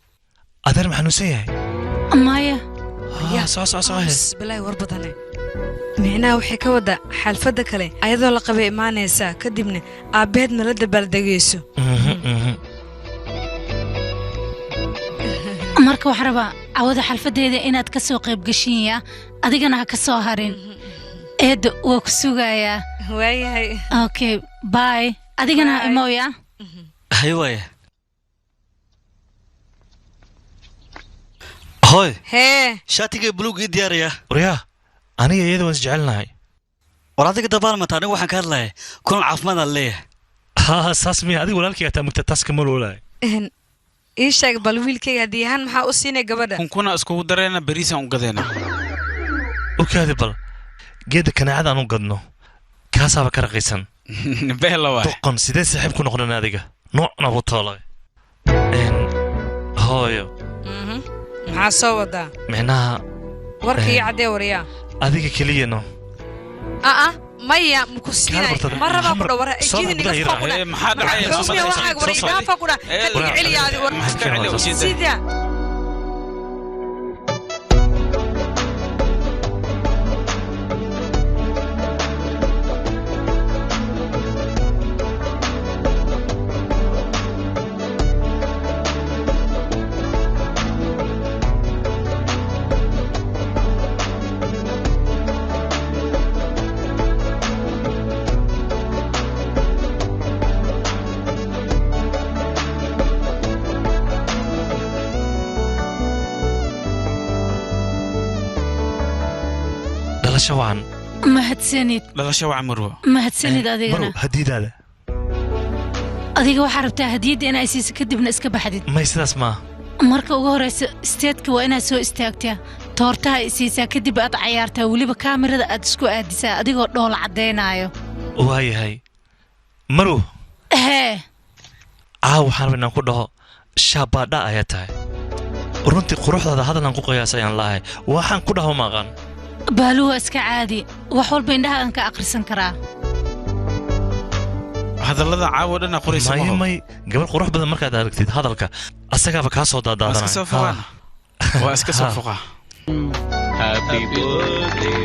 adeer ma xanuunsan yahay maya balay war badane micnaha waxay ka waddaa xalfadda kale ayadoo la qabay imaanaysaa kadibna aabbeed nala dabaaldegayso marka waxaan rabaa cawada xalfadeeda inaad ka soo qayb gashinya adigana ha ka soo harin eedo waa ku sugayaa waayahay okay bye adigana ha imooya hay waaya هوي هي شاتيجي بلوغ دياريا وريا أنا يا دوس جعلناي ورادك دبار متى أنا واحد كار له كون عفمان الله ها ساسمي هذه ولا لك يا تام تتسكمل ولا إيش أقبل ويلكي هديهان محا أسيني قبدا كنا أسكو درينا بريسا وقدينا وكذا بل جد كان عاد أنا قدنا كاسا بكر قيسن بهلا واحد طقم سيدي سحب كنا قلنا هذيك نوع نبطالة هاي maxaa soo wadaa macnaha warkii cadee wariyaa adiga kaliya no maya muku siinay ma raba ku dhawara ejidin iga foqda maxaa dhacay soo waxa war idaafa ku dhaa kadib celiyaadi war sida شوعان mahadsanid dhalasho wacan marwo mahadsanid adigana hadiidaada adiga waxaa rabtaa hadiyadda inaa siiso kadibna iska baxdid may sidaas maa marka ugu horeysa isteedka waa inaad soo istaagtaa toortaha isiisaa kadib aad cayaartaa weliba kaamirada aad isku aadisaa adigoo dhoola caddaynaayo waayahay marwo hee waxaan rabaa inaan ku dhaho shaabaadha ayaa tahay runtii quruxdaada hadal aan ku qiyaas ayaan lahay waxaan ku dhaho maaqan baaluhu waa iska caadi wax walba indhaha aan ka akhrisan karaa hadallada caawo dhan qoraysa may gabar qurux badan markaad aragtid hadalka asagaaba kaa soo daadaadanaya waa iska soo foqaa happy birthday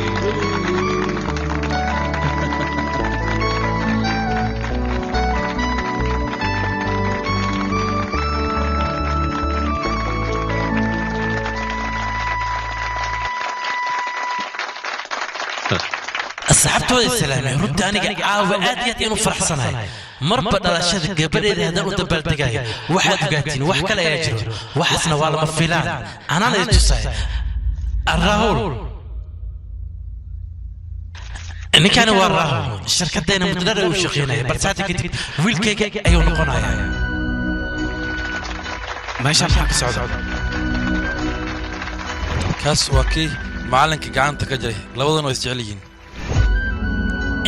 أصحابته السلام رد أنا عاوة آديت إنه فرح صناعي marba dhalashada gabadheeda haddaan u dabaaldegaayo waxaad ogaatiin wax kale ayaa jiro waxaasna waa lama filaan anaan ay tusay raahul ninkani waa raahul shirkaddeena mudnada uu shaqeynaya balse hadda kadib wiilkayga ayuu noqonayaa meeshaan maxaa ka socda kaas waa kii macalinka gacanta ka jaray labadana waa isjecel yihiin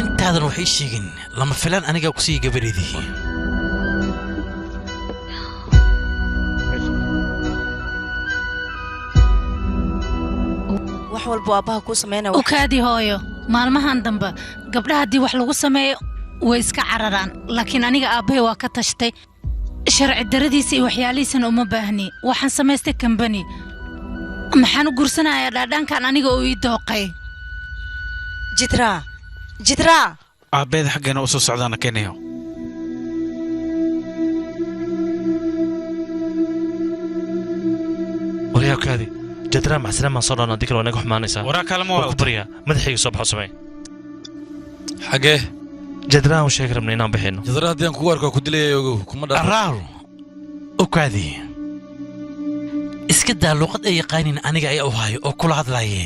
intaadan waxay sheegin lama filaan aniga ku sii gabadheedii wax walba aabbaha ku sameynaa ukaadi hooyo maalmahan dambe gabdhaha haddii wax lagu sameeyo way iska cararaan laakiin aniga aabbahay waa ka tashtay sharci daradiisa iyo waxyaalihiisana uma baahni waxaan samaystay kambani maxaan u gursanayaa dhaadhaankan aniga oo ii dooqay jitraa aabbeeda xaggeena u soo socdaana keenayo waryaa kaadi jadraa maxsalaam aan soo dhaana haddii kale waa naga xumaanaysaa waraa kalama waa ku baryaa madaxayga soo baxo samee xagee jadraa aan sheegi rabna inaan bixino jadraa haddii aan kugu arko ku dilaya ogow kuma dhaa raahul ukaadi iska daa luuqad ay yaqaanin aniga ayaa u hayo oo kula hadlaye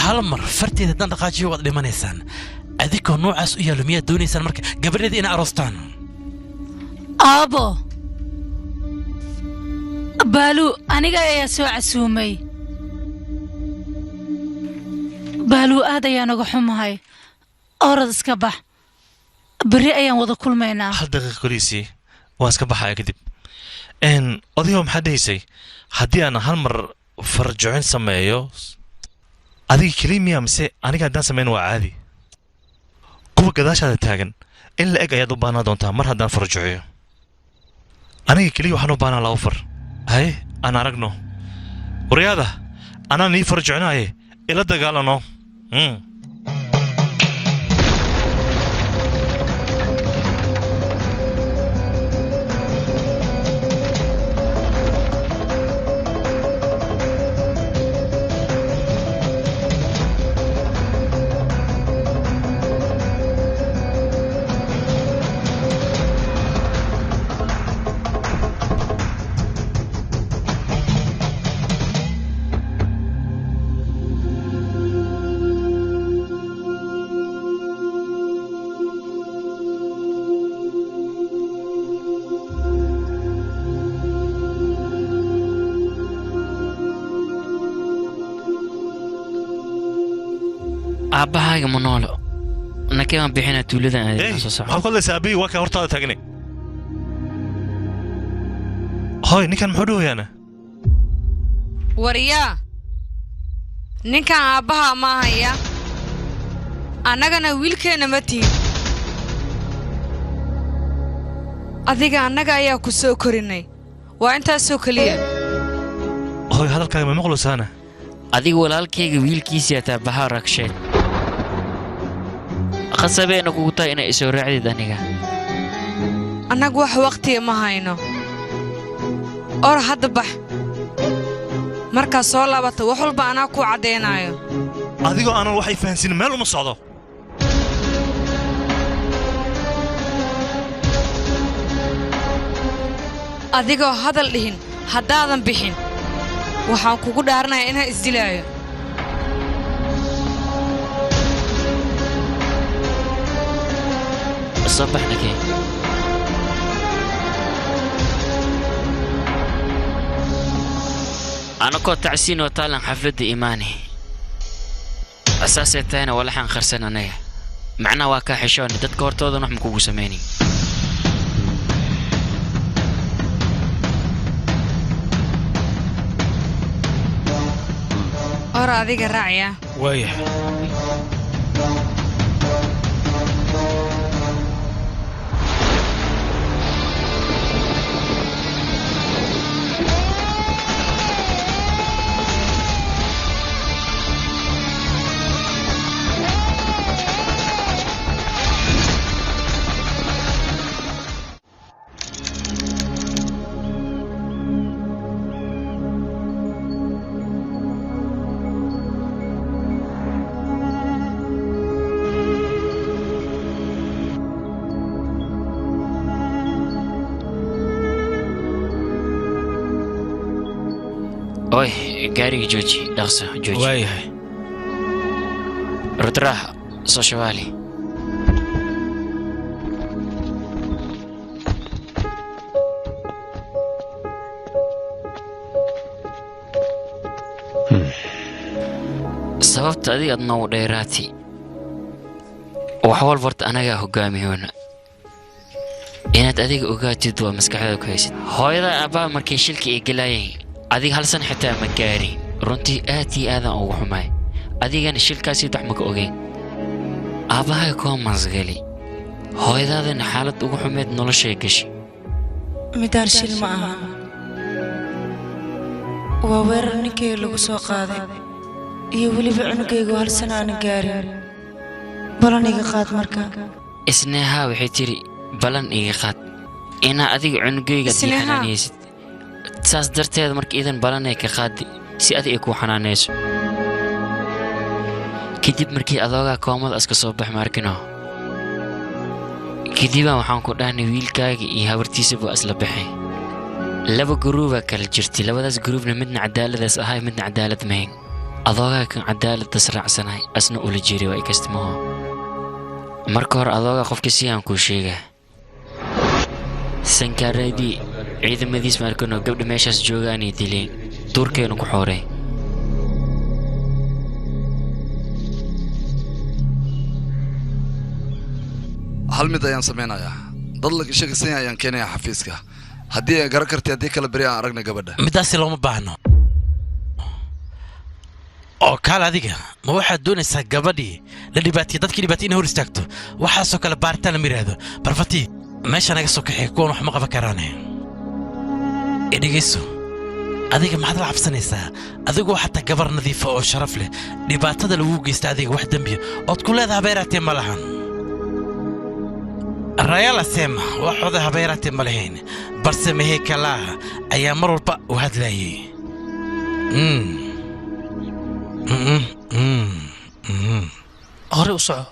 hal mar farteeda haddaan dhaqaajiyo waad dhimanaysaan adigoo noocaas u yaalo miyaad doonaysaan marka gabadheeda inay aroostaan aabo baalu aniga ayaa soo casuumay baalu aad ayaan uga xumahay orad iska bax berri ayaan wada kulmaynaa hal daqiiq koliisii waan iska baxaya kadib odayo maxaad dhahaysay haddii aan hal mar farjocin sameeyo adiga keliya miya mise aniga haddaan samayn waa caadi kuwa gadaashaada taagan in la eg ayaad u baahnaa doontaa mar haddaan farjociyo aniga keliya waxaan u baahnaa 2 far haye aan aragno waryaada anaan ii farjocinaaye ila dagaalano aabahaaga ma noolo nakee waan bixinaa tuuladan maxaad ku hadlaysaa abiyi waa kaa hortaada taagnay hoy ninkan muxuu dhawayaana waryaa ninkan aabbaha ma ahaya annagana wiilkeenna ma tihin adiga annaga ayaa ku soo korinay waa intaasoo keliya hoy hadalkaaga ma maqlusaana adiga walaalkayga wiilkiisii ataa bahaa ragsheed qasabeena kugu tahay inay isoo raacdid aniga annagu wax waqtiga ma hayno or hadda bax markaad soo laabata wax walba anaa kuu caddaynaayo adigoo aanan waxay fahansiinin meel uma socdo adigoo hadal dhihin haddaadan bixin waxaan kugu dhaaranayaa inaan isdilaayo soo baxnakee anakoo tacsiin oo taalan xafladda imaani asaasay tahayna walaxaan qarsan anaga macnaha waa kaa xishooni dadka hortoodan wax makugu samaynin or adiga raacya waayahay oy gaariga jooji dhaqso jooji waayahay rudrah soo shawaali sababta adiga aad noogu dheeraati wax walba horta anagaa hogaamiyoona inaad adiga ogaatid waa maskaxdaada ku haysid hooyada aabbaha markay shilka ay galaayeen adiga hal san xitaa ma gaarin runtii aad iyo aadaan ugu xumaay adigana shilkaasii wax maka ogeyn aabbahay koo mansgali hooyadaadana xaalad ugu xumeed noloshay gashay midaan shil ma aha waa weerar ninkayga lagu soo qaaday iyo weliba cunugaygu hal sana aanan gaarin balan iga qaad marka isneehaa waxay tiri balan iga qaad inaa adiga cunugayga ii xanaanaysid saas darteed marka idan balanay ka qaadi si adiga kuu xanaanayso kadib markii adoogaa koomada iska soo bax maarkino kadibaan waxaan ku dhahnay wiilkaaga iyo habartiisaba waa isla baxay laba guruubaa kala jirtay labadaas guruubna midna cadaaladaas ahay midna cadaalad mahayn adoogaa kan cadaaladdas raacsanahay asna ula jiray waa ikastimaho marka hore adoogaa qofka si aan kuu sheegaa sankaaradii ciidamadiis maarkano gabdha meeshaas joogaanay dileen duurkeenu ku xoorey hal mid ayaan samaynayaa dad la shaqaysan ayaan keenayaa xafiiska haddii ay garan kartay haddii kala beri aan aragna gabadha midaasi looma baahno oo kaal adiga ma waxaad doonaysaa gabadhii la dhibaatiyay dadkii dhibaatay inay hor istaagto waxaasoo kale baaritaan lama yidhaahdo barfati meesha naga soo kaxay kuwan wax ma qaban karaane dhegayso adiga maxaad la cabsanaysaa adigoo xataa gabar nadiifa oo sharaf leh dhibaatada lagu geysta adiga wax dembiya ood ku leedaha habeeraatee ma lahan rayala seema waxooda habeeraatee ma lahayn balse mehee kalaa ayaa mar walba u hadlayay hore u soco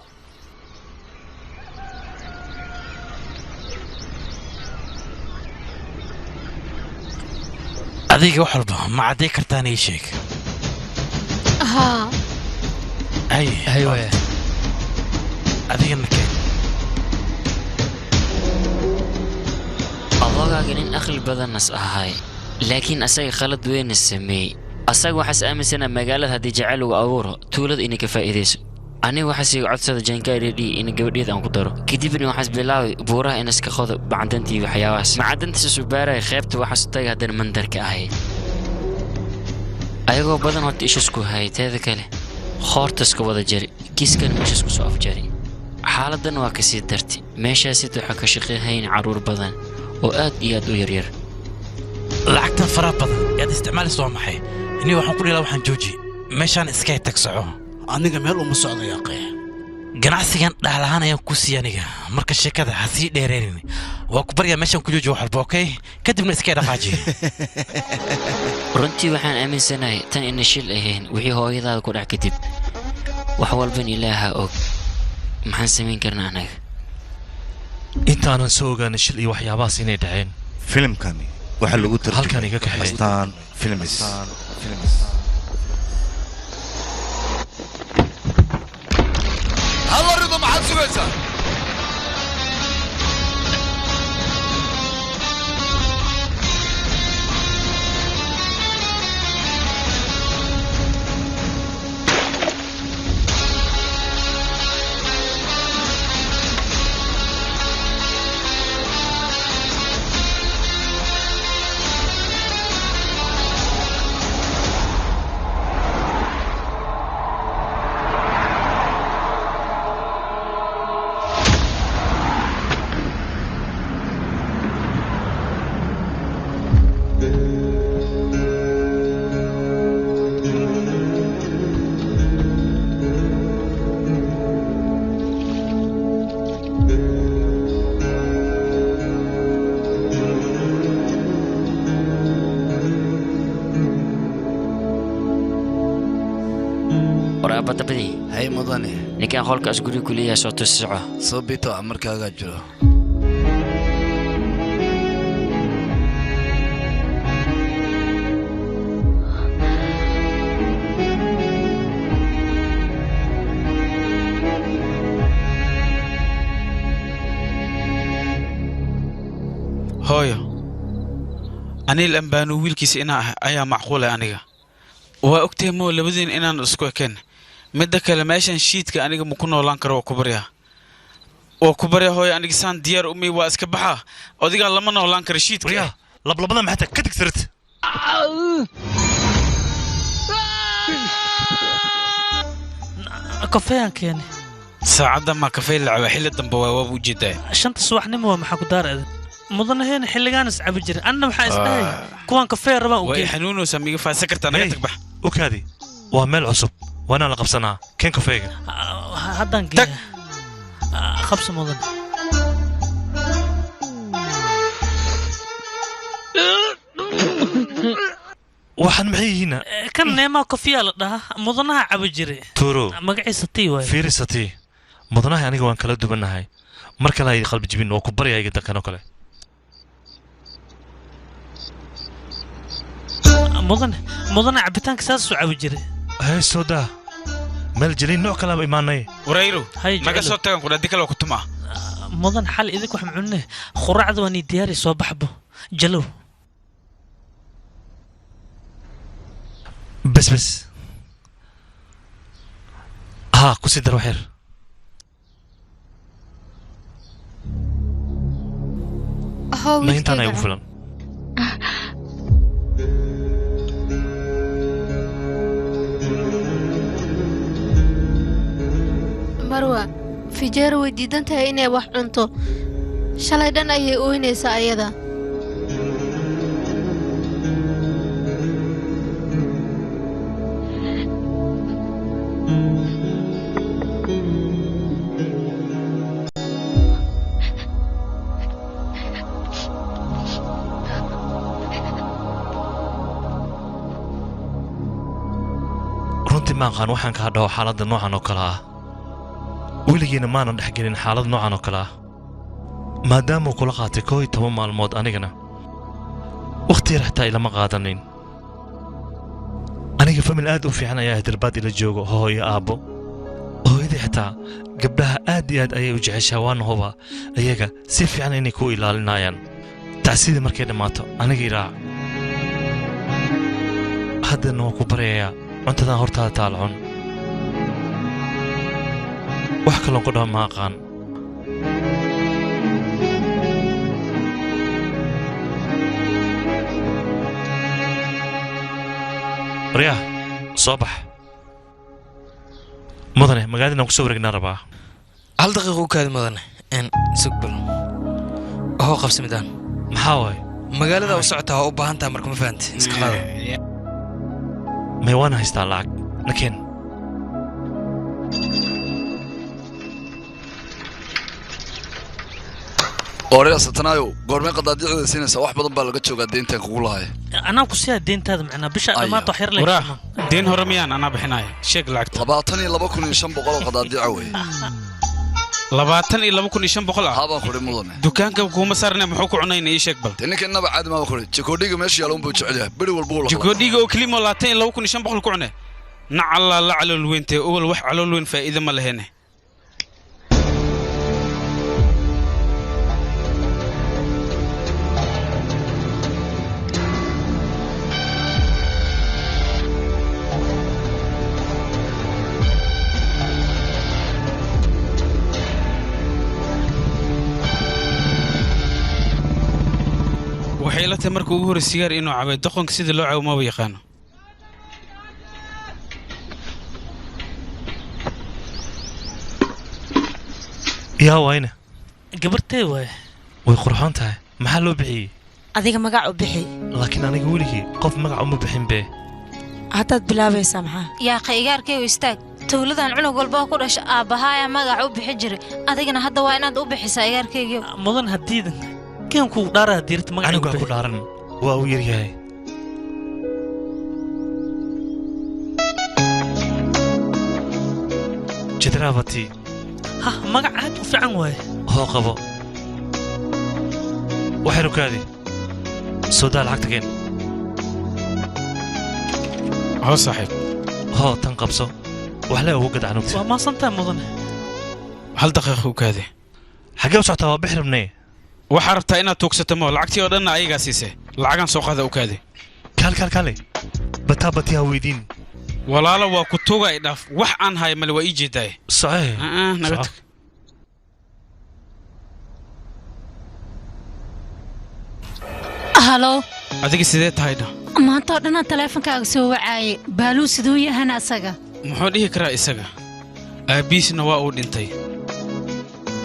adiga wax walba ma cadday kartaan ii sheeg haa hay adigana keen adogaaga nin aqli badannas ahay laakiin asaga khalad weyna sameeyey asaga waxaas aaminsanaa magaalada haddii jacayl ugu abuuro tuulada inay ka faa'iidayso aniga waxaas iga codsada jankaydhi in gabadheeda aan ku daro kadibna waxaas bilaabay buuraha in iska qodo bacdantii waxyaabahaas macdantiisa subaaraya qaybta waxaas u tagay haddana mandarka ahayd ayagoo badan horta ishasku hayay teeda kale khoortaska wada jari kiiskana meeshaas ku soo afjari xaaladdan waa ka sii dartay meeshaasita waxaa ka shaqeehayn carruur badan oo aad iyo aad u yaryar lacagtan faraha badan yaad isticmaalaysa waa maxay inii waxaan ku dhilaa waxaan jooji meeshaan iskay tag soco aniga meel uma socda yaaqee ganacsigan dhaalahaan ayaan ku siiya aniga marka sheekada ha sii dheereenin waa ku baryaa meeshaan ku jooji wax walba okey kadibna iskay dhaqaaji runtii waxaan aaminsanahay tan inay shil ahayn wixii hooyadaada ku dhac kadib wax walban ilaaha og maxaan samayn karnaa anaga intaanan soo ogaana shil iyo waxyaabahaas inay dhaceen filimkani waxaa lagu halkan iga tarjumaystaan filmis halla rido maxaad sugaysaa badabadii hay mudane ninkaan qolkaas guriga ku leeyahay soo tus soco soo bito markaagaa jiro hooyo anil ambaanu wiilkiisa inaa ah ayaa macquul ah aniga waa ogtay moo labadiin inaan isku ekeen midda kale meeshan shiidka aniga ma ku noolaan karo waa ku baryaa hooyo aniga saan diyaar u mii waa iska baxa adiga lama noolaan karo shiidka lablabada maxay ka tigsirt kafeeyaan keeni saacadda ma kafee lacaba xilli dambe waa u jeedaa shanta subaxnimo waa maxaa ku daarada mudanaheena xilligaan is cabi jiray anna maxaa isdhahay kuwaan kafee rabaan u way xanuunaysa miga faasa kartaa naga tag bax okaadi waa meel cusub waana la qabsanaa keen kafeega haddaan geeya qabsi mudan waxaan maxay yihiin kan neemaa kafiyaa la dhahaa mudanaha cabi jiray tuuro magaciisa tii waay fiirisa tii mudanaha aniga waan kala duwannahay mar kale ay qalbi jibin oo ku baryaa iga dankan oo kale mudane cabitaanka saas soo cabi jiray hay soo daa meel jeliin nooc kale imaanay warayro naga soo tagan kudha dikalo ku tuma mudan xal idinku wax cunne quraacda waa ni diyaari soo baxbo jalow بس ها كوسي درو حير ما انت انا يوفلن marwa fijeer way diidan tahay inay wax cunto shalay dhan ayay ooynaysaa ayada runtii ma aqaan waxaan ka hadhaw xaaladda noocan oo kale ah weligiina maanan dhex gelin xaalad noocan oo kale ah maadaamuu kula qaatay 11 maalmood anigana wakhti yar xitaa ilama qaadanin aniga famil aad u fiican ayaa dalbaad ila joogo hooyo aabbo hooyadii xitaa gabdhaha aad iyo aad ayay u jeceshaa waana huba iyaga si fiican inay ku ilaalinayaan tacsidii markay dhammaato aniga iraac haddana waan ku baryayaa cuntadan hortaada taalcun wax kaloon ku dhaho ma aqaan waryaah soo bax mudane magaaladinaan ku soo wareegnaa rabaa hal daqiiqo u kaadi mudane sugbal hoo qabsi midaan maxaa waay magaalada u socotaa waa u baahan tahay marka ma fahanti iska qaado may waan haystaa lacag nakeen oraya satanaayo goormee qadaadiicda siinaysa wax badan baa laga joogaa deyntaan kugu lahay anaa ku siyaa deyntaada macnaa bisha dhammaanta wax yar waraa deen hore miyaan anaa bixinaya sheeg lacagta 22,500 oo qadaadiica wey 22,500 ah habaan kuri mudane dukaanka kuma saarnaa muxuu ku cunayna ii sheeg bal ninka inaba caadi ma kuri jikoodhiga meesha yaalo buu jecel yahay bari walba uu jikoodhiga oo kelimo 22,500 ku cunay nacalla la calool weynte oo wax calool weyn faa'iido ma laheene waxay la tahay markuu ugu hore sigaar inuu cabay doqonka sida loo cabo ma yaqaano yaa wayna gabartee waay way qurxoon tahay maxaa loo bixiyey adiga magac u bixi laakiin aniga weligii qof magac uma bixin bee haddaad bilaabaysaa maxaa yaaqay igaarkaygu istaag towladan cunug walba ku dhasha aabbahaaya magac u bixi jiray adigana hadda waa inaad u bixisaa igaarkaygiyo mudan haddiidan keen ku dhaaraa diirta magac anigu ku dhaaran waa uu yar yahay jidraabati ha magac aad u fiican waaye hoo qabo waxaynu kaadi soo daa lacagta keen hoo saaxiib hoo tan qabso wax le ugu gadcanugta waa maasantaa mudane hal daqiiqa u kaadi xaggee u socotaa waa bixi rabnee waxaa rabtaa inaad tuugsato moo lacagtii oo dhanna ayagaa siisay lacagan soo qaada u kaadi kaale bataa batiyaa weydiin walaalo waa ku tuuga ay dhaaf wax aan hay male waa ii jeedaay saxee naga tag halo adiga sidee tahayna maanta oo dhanaan taleefankaaga soo wacaayay baaluu siduu yahana asaga muxuu dhihi karaa isaga aabiisna waa uu dhintay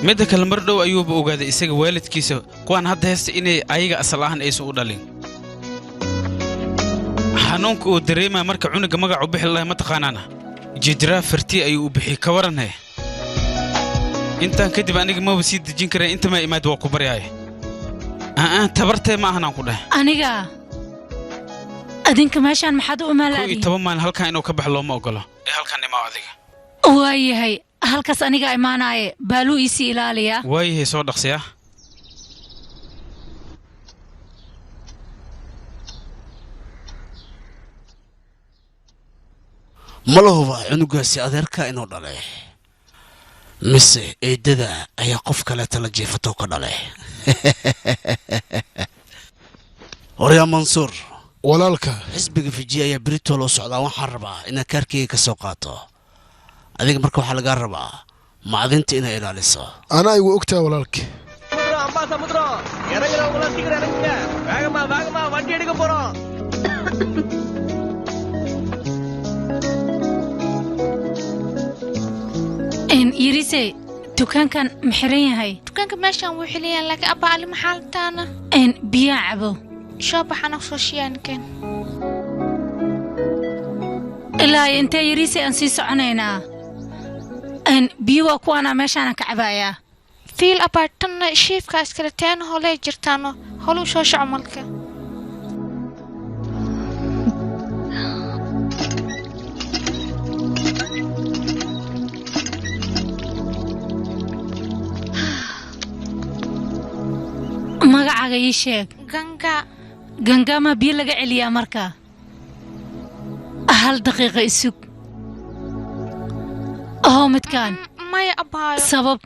midda kale mar dhow ayuuba ogaaday isaga waalidkiisa kuwaan hadda heesta inay ayaga asal ahaan aysan u dhalin xanuunka uu dareemaya marka cunuga magacu bixi lahay ma taqaanaana jidraa fartii ayuu u bixiyey ka waranhe intaan kadib aniga maba sii dejin kareen inta ma imaad waa ku baryaay tabartee ma ahanaan ku dheh aniga adinka meeshaan maxaad u imaalaadiin 10 maalin halkan inuu ka baxo looma ogolo ee halkan imaa adiga waayahay halkaas aniga imaanaaye baaluu iisii ilaaliya waayahay soo dhaqsiya ma la huba cunugaasi adeerka inuu dhalay mise eedada ayaa qof kale tala jiifato ka dhalay waryaa mansuur walaalka xisbiga fijiya ayaa berito loo socdaa waxaan rabaa inaad kaarkeyga ka soo qaato adiga marka waxaa lagaa rabaa macdinta inay ilaaliso anaa igu ogtaa walaalki yirise dukaankan ma xiran yahay dukaanka meeshaan wuu xiran yahay laakiin abba ali maxaa lataana biyaa cabo soo baxana soo shiyaanken ilaa intee yirise aan sii soconaynaa biyo waa kuwaana meeshaana ka cabayaa fiil abaartanna shiifka iskale teena holee jirtaano holuu soo soco malka magacaaga ii sheeg ganga ma biyo laga celiyaa marka hal daqiiqa isug midkaan maya abaayo sabab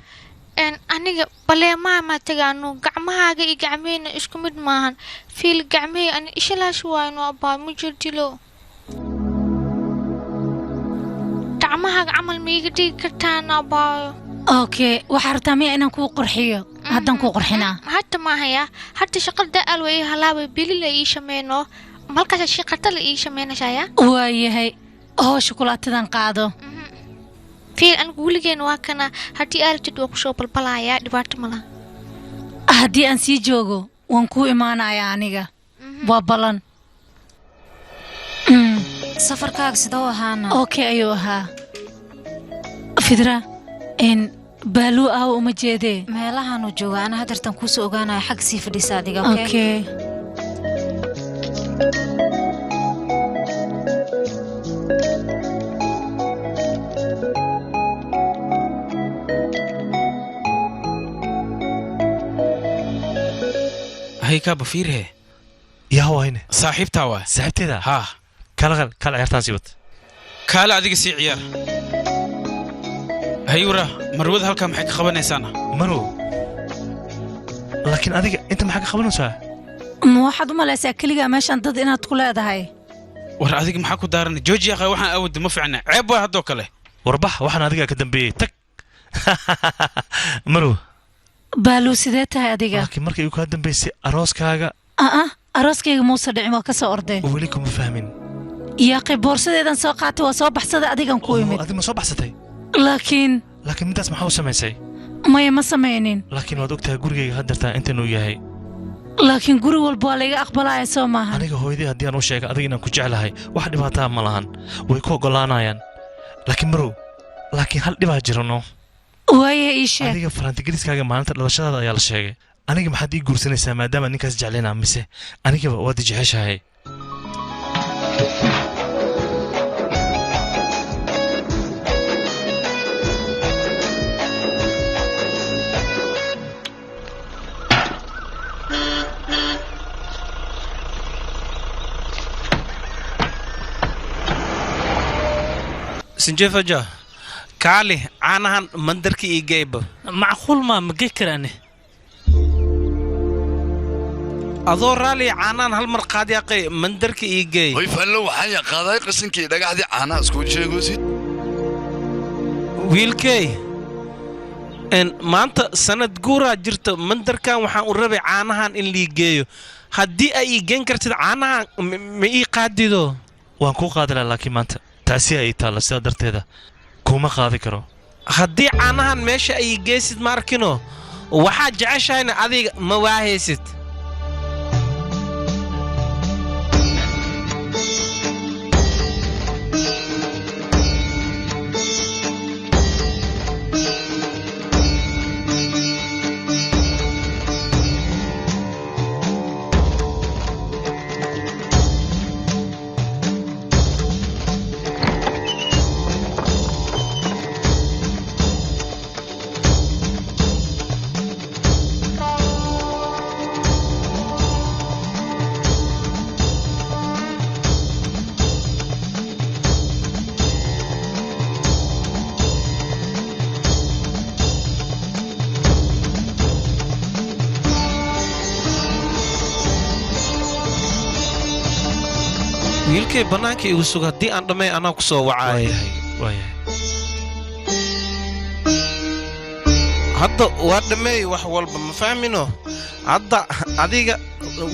aniga baleemaha ma tagaano gacmahaaga iyo gacmahayna isku mid maahan fiil gacmahey ani ishalaas waayno abaayo ma jirdilo gacmahaaga camal ma iga dhigi kartaana abaayo okay waxaa rabtaa miya inaan kuu qurxiyo haddaan kuu qurxinaa hadda maahaya hadda shaqada alwa ii halaabay bilila ii shameyno malkaas shaqada la ii shameynashaya waayahay shukulaatadan qaado fiil anigu weligeena waa kana haddii aalatid waa kusoo balbalayaa dhibaato malaha haddii aan sii joogo waan kuu imaanayaa aniga waa ballan safarkaaga sidoo ahaana okay ayuu ahaa fidra baaluu uma jeedee meelahaanu jooga ana hadartan kuusoo ogaanaya xag sii fadhiisa adiga okay هيكا بفيره يا وينه صاحبتها وا صاحبتها ها كلا عيارتان سيبت كلا adiga si ciyaar هيورا مرود هلكا maxay ka qabanaysaana maro laakiin adiga inta maxay ka qabanaysaa ma waxaad u malaysaa kaliya meeshan dad inaad ku leedahay war adiga maxaa ku daaran jooji akhay waxaan awood ma fiicna ceeb waa hadoo kale warbax waxaan adiga ka dambeeyay tag maro baaluu sidee tahay adiga laakiin markay uu ka dambeysay arooskaaga arooskayga muusa dhicin waa ka soo orday weli kuma fahmin yaaqi boorsadeedan soo qaatay waa soo baxsaday adigan ku imid adiga ma soo baxsatay laakiin midaas maxaa u samaysay maya ma samaynin laakiin waad ogtahay gurigayga haddartaa intan uu yahay laakiin guri walba waa layga aqbalaya soo maaha aniga hooyadii haddii aan u sheega adiga inaan ku jeclahay wax dhibaataa ma lahan way ku oggolaanayaan laakiin marow laakiin hal dhibaa jirano waaye ii sheeg adiga farantigeliskaaga maalinta dhalashadaada ayaa la sheegay aniga maxaad ii guursanaysaa maadaama ninkaas jeclaynaa mise anigaba waad jeceshahay sinjefa ja kaali caanahan mandarkii ii geyba macquul ma geed karaane adoo raali caanaan hal mar qaad yaaqay mandarka ii geey way fallo waxaan ya qaaday qashinkii dhagaxdii caanaha isku sheegoosid wiilkay maanta sanad guuraa jirta mandarkan waxaan u rabay caanahan in lii geeyo haddii ay ii geen kartid caanahan ma ii qaadido waan kuu qaadi lahaa laakiin maanta taasi ay taalla sidaa darteeda kuma qaadi karo haddii caanahan meesha ay ii geysid ma arkino waxaad jeceshahayna adiga ma waahaysid wiilkay bannaanka igu sug haddii aan dhammay anaa ku soo wacaayo hadda waa dhammeey wax walba ma fahmino hadda adiga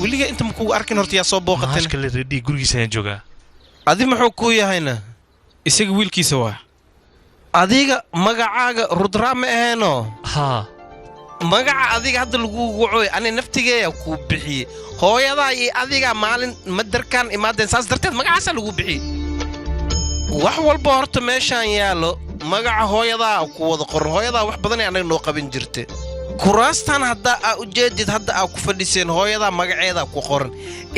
weliga inta makugu arkin horta yaa soo booqatayna redii gurigiisa ayaan joogaa adi muxuu kuu yahayna isaga wiilkiisa waa adiga magacaaga rudraa ma ahayno haa magaca adiga hadda lagugu wacooy ani naftigeeya kuu bixiyey hooyadaa iyo adiga maalin madarkaan imaadeen saas darteed magacaasaa lagu bixiyey wax walba horta meeshaan yaallo magaca hooyadaa ku wada qoran hooyadaa wax badanay annaga noo qaban jirta kuraastan haddaa aa u jeedid hadda aa ku fadhiseen hooyadaa magaceedaa ku qoran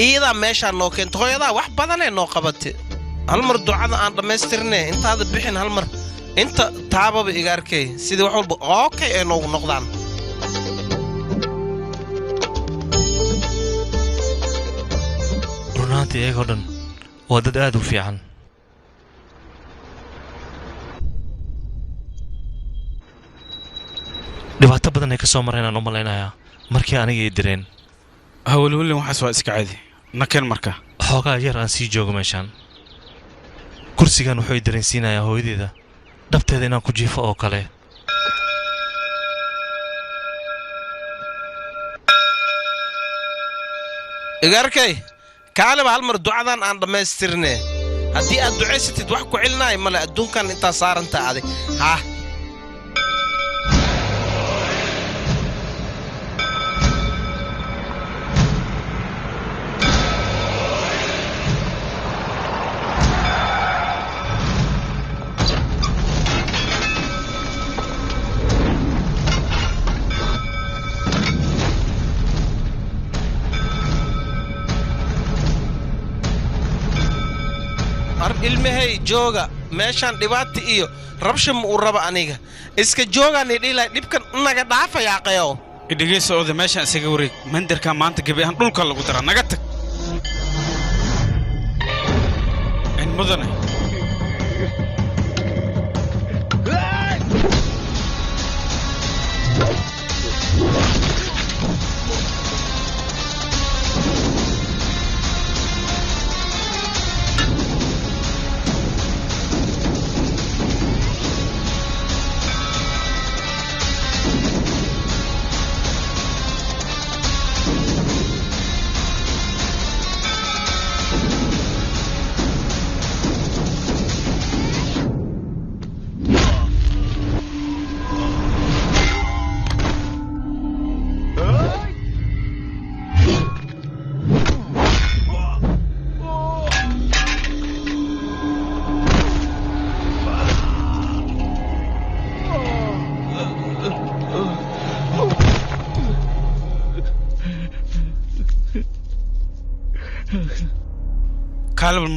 iyadaa meeshaan noo keenta hooyadaa wax badanay noo qabate hal mar ducada aan dhammaystirne intaada bixin hal mar inta taababa iga arkay sidii wax walba ookay ay noogu noqdaan runaantii iyagoo dhan waa dad aad u fiican dhibaato badan ay ka soo mareen aan u malaynayaa markii aniga ii direen hawlwalin waxaas waa iska caadi nakeen marka xoogaa yar aan sii joogo meeshaan kursigan wuxuu i dareensiinayaa hooyadeeda dhabteeda inaan ku jiifo oo kale igarkay kaaliba hal mar ducadan aan dhammaystirne haddii aad ducaysatid wax ku celinaay male adduunkan intaa saaranta adig haa ilmahay jooga meeshaan dhibaata iyo rabsha ma uu raba aniga iska joogaan idhiilay dhibkan naga dhaafayaaqayo idhigaysa oda meeshaan isaga wareeg mandarkaa maanta gebi ahaan dhulka lagu daraa naga tag in mudane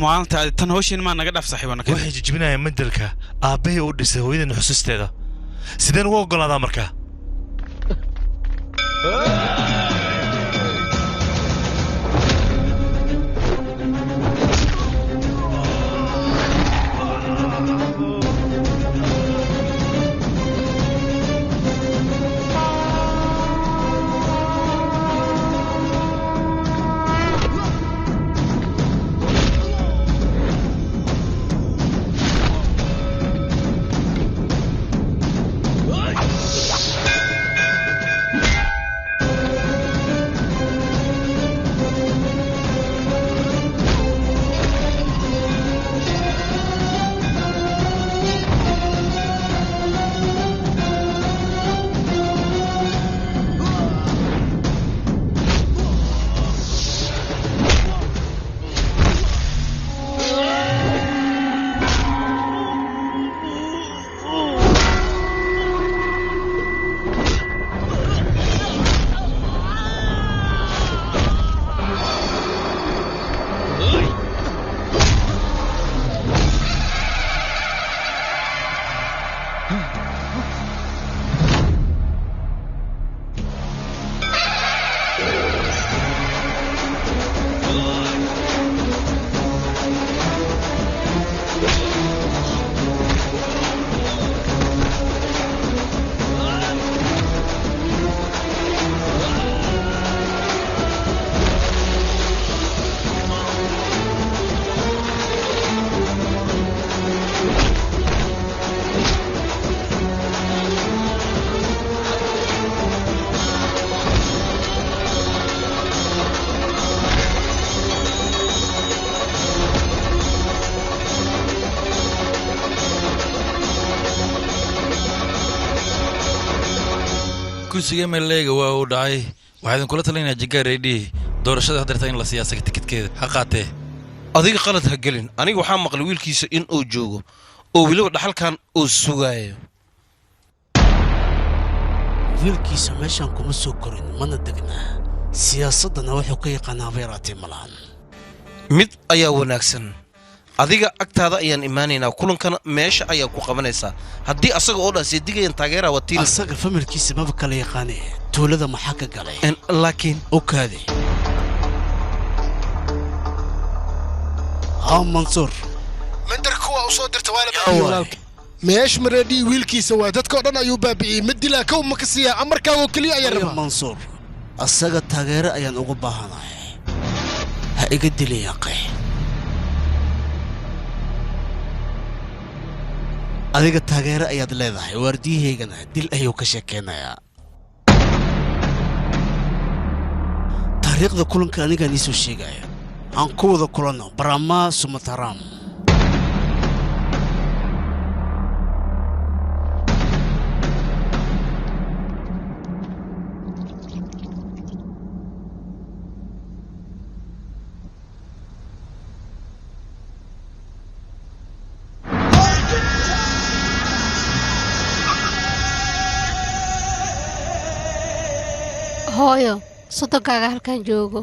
maalinta tan hawshin ma naga dhaaf saaxiibana waxay jijibinayaan mandarka aabbahay u dhisay hooyadeena xusuusteeda sideen ugu oggolaadaa markaa kursiga meeleega waa uu dhacay waxaa idinkula talinayaa jigaar reedhihi doorashada haddeerta in la siyaasaga tikidkeeda ha qaatee adiga qalad ha gelin aniga waxaa maqlay wiilkiisa in uu joogo oo weliba dhaxalkan uu sugaayo wiilkiisa meeshaan kuma soo korin mana degnaa siyaasaddana wuxuu ka yaqaanaa beeraatay malahan mid ayaa wanaagsan adiga agtaada ayaan imaanaynaa kulankana meesha ayaa ku qabanaysaa haddii asaga oo dhan seedigayan taageera watiil asaga familkiisa maba kala yaqaanee tuulada maxaa ka galay laakiin okaade haa mansuur mandar kuwa u soo dirta waa meesh mareedhi wiilkiisa waa dadka oo dhan ayuu baabiciyey ma dilaa kow ma ka siiyaa amarkaaga oo keliya ayaa rabaa mansuur asaga taageero ayaan ugu baahanahay ha iga dilin yaqe adiga taageero ayaad leedahay waardiyahaygana dil ayuu ka sheekeynayaa taariikhda kulanka anigaan iisoo sheegaya aan ku wada kulanno baramaa sumataram hooyo sodonkaaga halkan joogo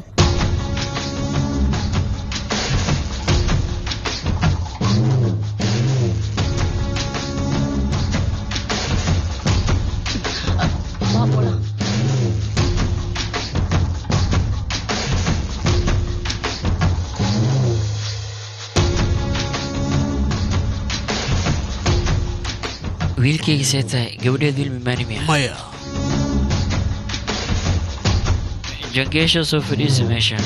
wiilkayga see tahay gabadheed wiil mimaanimiya maya jangeesha soo fadhiisa meesha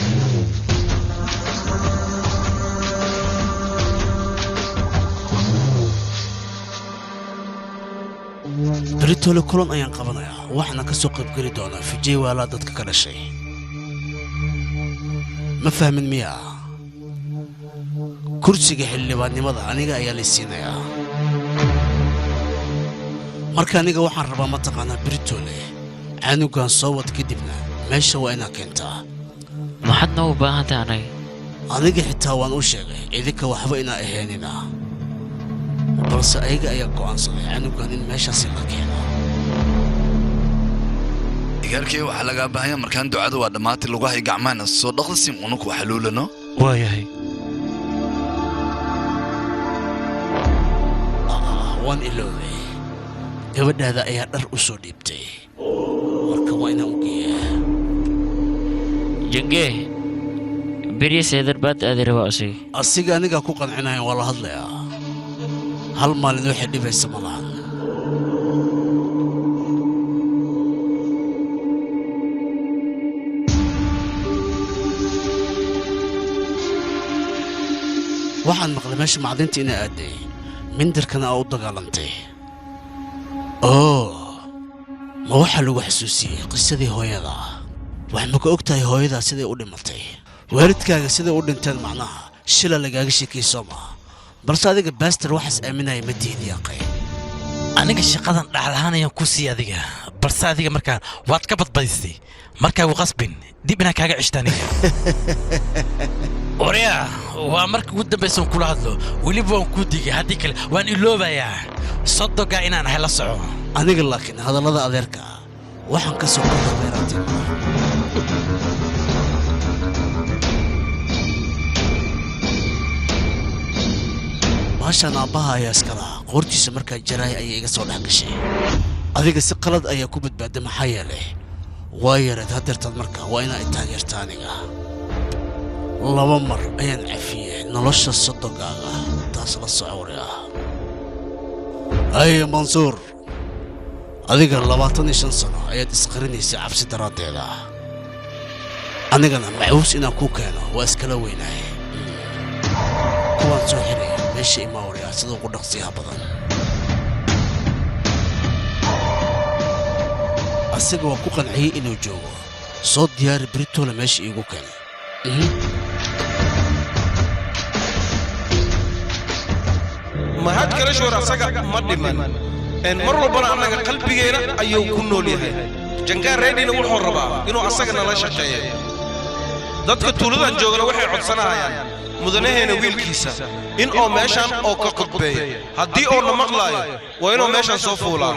beritole kulan ayaan qabanayaa waxaana ka soo qaybgeli doonaa fijay waalaa dadka ka dhashay ma fahmin miyaa kursiga xildhibaannimada aniga ayaa lay siinayaa marka aniga waxaan rabaa mataqaanaa beritole canugan soo wad kadibna meesha waa inaad keentaa maxaad noo u baahantahay anaga aniga xitaa waan u sheegay idinka waxba inaa ahaynina balse ayaga ayaa go'aansaday canugan in meeshaasi la keeno digaarkii waxaa lagaa baahanya markaan ducada waa dhammaatay lagu hay gacmaana soo dhaqda si unuku xaluulano waayahay waan iloobay gabadhaada ayaa dhar u soo dhiibtay marka waa inaan u geeyaa jangee beriya seedarbaad aadi rabaa asiga anigaa ku qancinayan waa la hadlayaa hal maalin waxay dhibaysa ma lahan waxaan maqlay meesha macdinta inay aaday mindarkana aa u dagaalantay ma waxaa lagu xasuusiyey qisadii hooyada wax ma ka og tahay hooyadaa siday u dhimatay waalidkaaga siday u dhinteen macnaha shila lagaaga sheekayso ma balse adiga baastar waxaas aaminaya ma tiidi yaqay aniga shaqadan dhaxlahaan ayaan ku sii adiga balse adiga markaan waad ka badbadisay markaa u qasbin dib inaan kaaga cishta aniga orya waa marka ugu dambaysan kula hadlo weliba waan kuu digay haddii kale waan iloobayaa sodogaa inaan ahay la soco aniga laakiin hadallada adeerka waxaan ka soo qaadaa beeraatay baashaan aabbaha ayaa iska lahaa qoortiisa markaa jaraaya ayay iga soo dhex gashay adiga si qalad ayaa ku badbaaday maxaa yeelay waa yareed haddeertaad markaa waa inaa i taageerta aniga 2 mar ayaan cafiyey nolosha sodogaaga taas la socori ah أي منصور أديك 25 سنة أياد إسقرنيسي عبسي دراديدا أنا معوس إنا كوكانا وأسكلا ويناي كوان سوحري ماشي ماوريا سيدو قدق سيها بدن أسيق وكوكان عي إنو جو صوت ديار بريتو لماشي إيقو كان ما هاد كلا شورا ساقا مدمان إن مروا برا أنك قلبي غيرا أيو كنو ليها jangaar reedina wuxuu rabaa inuu asaga nala shaqeeyo dadka tuuladan joogana waxay codsanayaan mudanaheena wiilkiisa in oo meeshaan oo ka qudbeeyo haddii oo na maqlaayo waa inuu meeshaan soo fuulaa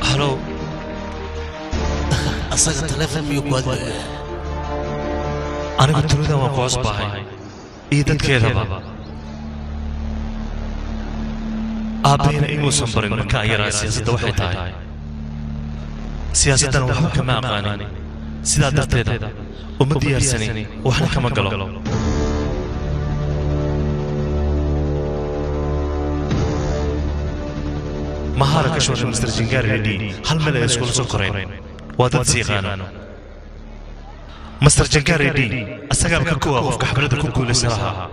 halo asaga taleefon miyuu ku hadlaya anigu tuuladan waan ku cusbahay iyo dadkeedaba aabbayna inuusan barin marka aan yaraa siyaasadda waxay tahay siyaasaddan waxba kama aqaanin sidaa darteeda uma diyaarsanin waxna kama galo mahara ka shooray mr jingaar reddy hal meel ay iskula soo koreen waa dad is yaqaana mr jingaar reddy asagaaba ka kowa qofka xafladda ku guulaysan lahaa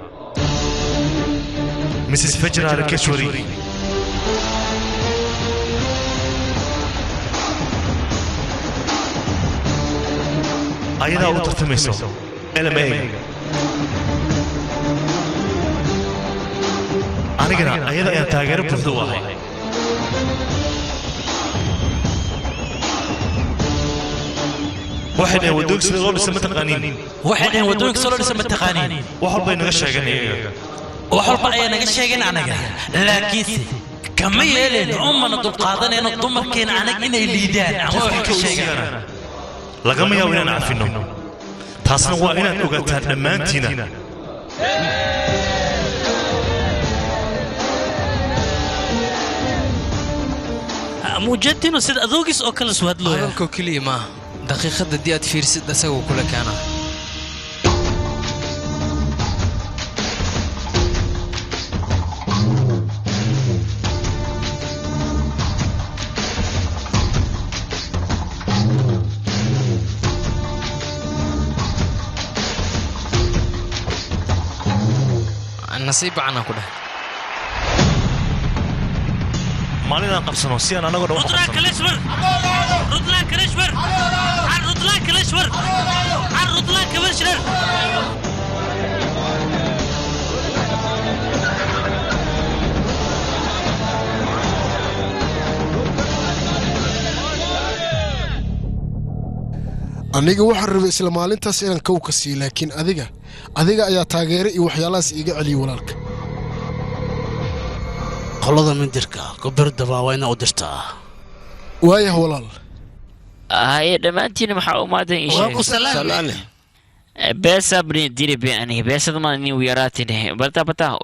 mrs fajrar keshwari ayadaa u tartamayso lma anigana ayada ayaan taageero buuxda u ahay waxay dhaheen waddooyinka sida loo dhisa ma taqaaniin waxay dhaheen waddooyinka sida loo dhisa ma taqaaniin wax walbay naga sheegeen iyaga wax walba ayaa naga sheegeen anaga laakiinse kama yeeleen umana dulqaadanayno dumarkeena anag inay liidaan ama wax ka sheegaan lagama yaabo inaan cafino taasna waa inaad ogaataan dhammaantiina muujadino sida adoogis oo kala soo hadlooya hadalkoo keliya maaha daqiiqadda dii aad fiirsid asagoo kula keena nasiib bacana ku dheh maalinaan qabsano si aan anagoo dhan u qabsano rudlaan kaleshwar can rudlaan kaleshwar can rudlaan kabashrar aniga waxaan rabay isla maalintaas inaan kow ka siiyo laakiin adiga ayaa taageere iyo waxyaalahaas iiga celiyay walaalka qolada mindirka gobardaba waa inaa u dirtaa waayah walaal haye dhammaantiin maxaa umaadan ii sheeg beesa bni diribe aniga beesada ma nin wiyaraatine bata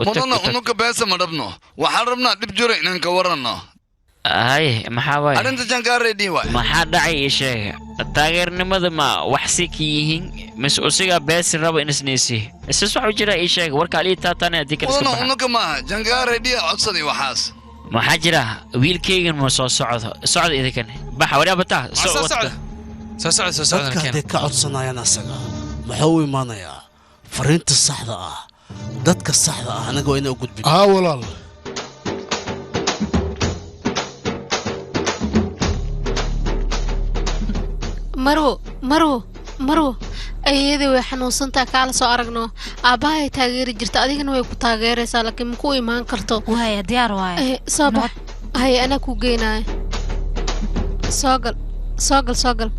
mudana unuka beesa ma dhabno waxaan rabnaa dhib jiro inaan ka waranno haye maxaa waay arrinta jangaaredi waay maxaa dhacay ii sheeg taageernimada ma wax si ka yihiin mise usiga beesi rabo in isnaysi isas waxu jira ii sheeg warka alii taatane haddii ka mudana unuka maaha jangaaredi codsaday waxaas maxaa jira wiilkaygan ma soo socda idinkan baxa waraa bataa dadka hadday ka codsanayaan asaga muxuu u imaanayaa fariinta saxda ah dadka saxda ah anaga waa inaa u gudbin walaal marwo ayadii way xanuunsantaa kaala soo aragno aabbahay taageeri jirta adigana way ku taageeraysaa laakiin maku imaan karto waaya diyaar waaye soo bax haye anaa kuu geynaayo soo gal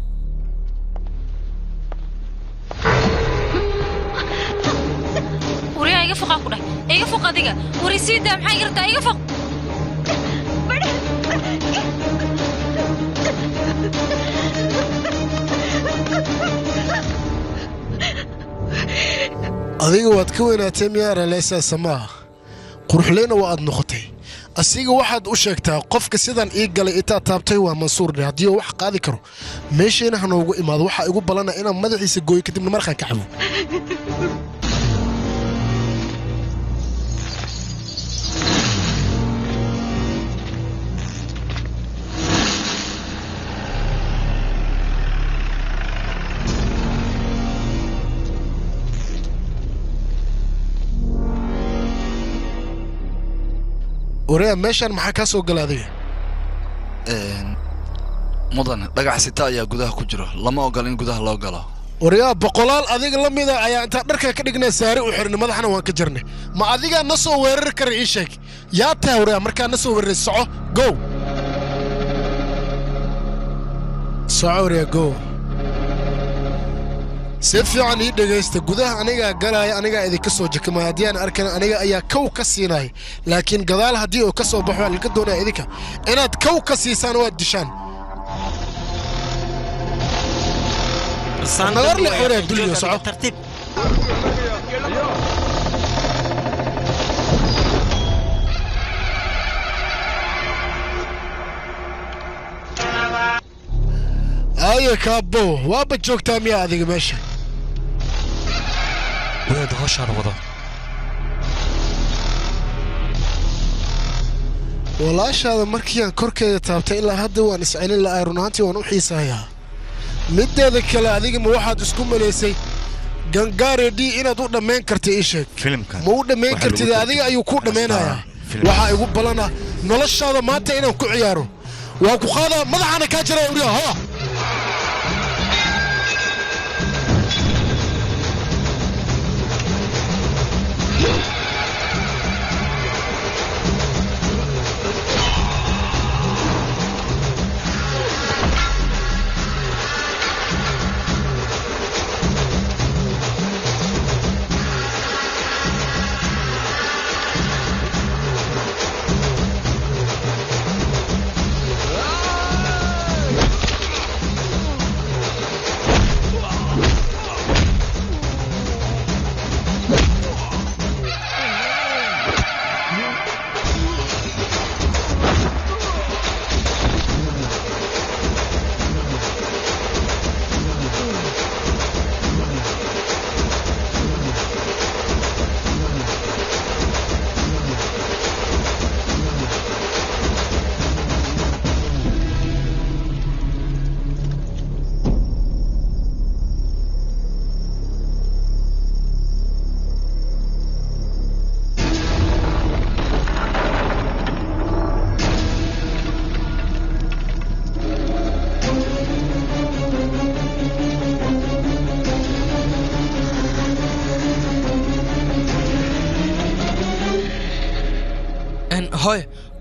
wariyaa iga foqaa ku dheh iga foq adiga wari sii daa maxaa iga rabtaa iga foq adiga waad ka weynaatay miyaa raleesaasa maaha quruxleyna waa aad noqotay asiga waxaad u sheegtaa qofka sidan ii galay intaad taabtay waa mansuurdhe haddii oo wax qaadi karo meeshayna hanoogu imaado waxaa igu ballana inaan madaxiisa gooyo kadibna markaan ka cabo waryaa meeshaan maxaa kaa soo gala adiga mudane dhagax sita ayaa gudaha ku jiro lama ogola in gudaha loo galo وريا بقولال أديك لم يدا أيا أنت درك كدقنا ساري وحرنا ماذا حنا وانك جرنا ما أديك نسو ورر كريشك يا تهوريا مركا نسو ورر السعو جو سعوريا جو سيف عني دقيست جودها أنا قال أنا إذا كسو جك ما ديان أركن أنا أيا كو كسيناي لكن قذال هدي وكسو بحوال الكدونا إذيك أنا كو كسيسان ودشان نظر لي حوري الدنيا صعب ترتيب أي كابو وابتشوك تامي هذه ماشي وين هوش على وضع والله هذا مركيان كركي تابتين إلا هذا ونسعين إلا أيروناتي ونوحي سايا مدة ذكلا هذيك موحد اسكم ليسي جنجاري دي إنا دونا مين كرتي إيشك فيلم كان مودا مين كرتي هذيك أيوكون مينها وحا يقول بلنا نلش هذا ما تينا وكو عياره وكو هذا ماذا عنا كاجرة يوريا ها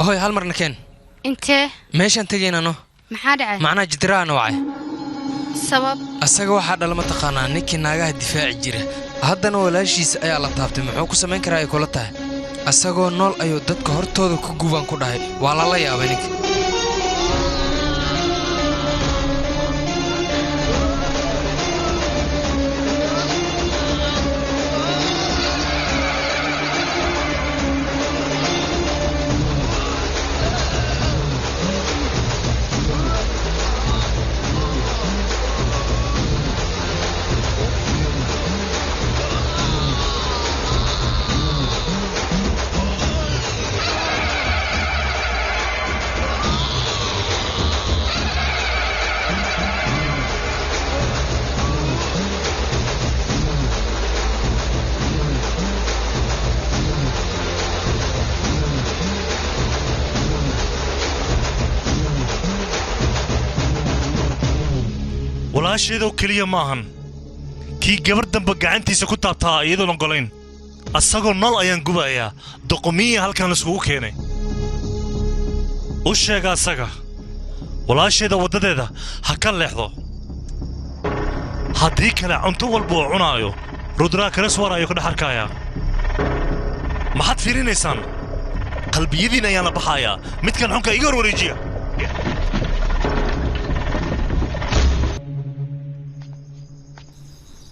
هوي هالمرة كان انت ماشي انت جينا نو محادعة معنا جدران وعي السبب asaga waxa dhalma taqaanaa ninkii naagaha difaaci jira haddana walaashiisa ayaa la taabtay muxuu ku samayn karaa ay kula tahay asagoo nool ayuu dadka hortooda ku gubaan ku dhahay waa la yaabay ninka walaasheedo kaliya maahan kii gabar damba gacantiisa ku taabtaa iyadoo golayn asagoo nool ayaan gubayaa doqomiye halkan isugu keenay u sheega asaga walaasheeda wadadeeda ha ka leexdo haddii kale cunto walba oo cunaayo rudraa kala suwarayo ka dhaxarkaaya maxaad fiirinaysaan qalbiyadiin ayaan la baxayaa midkan xunka iga warwareejiya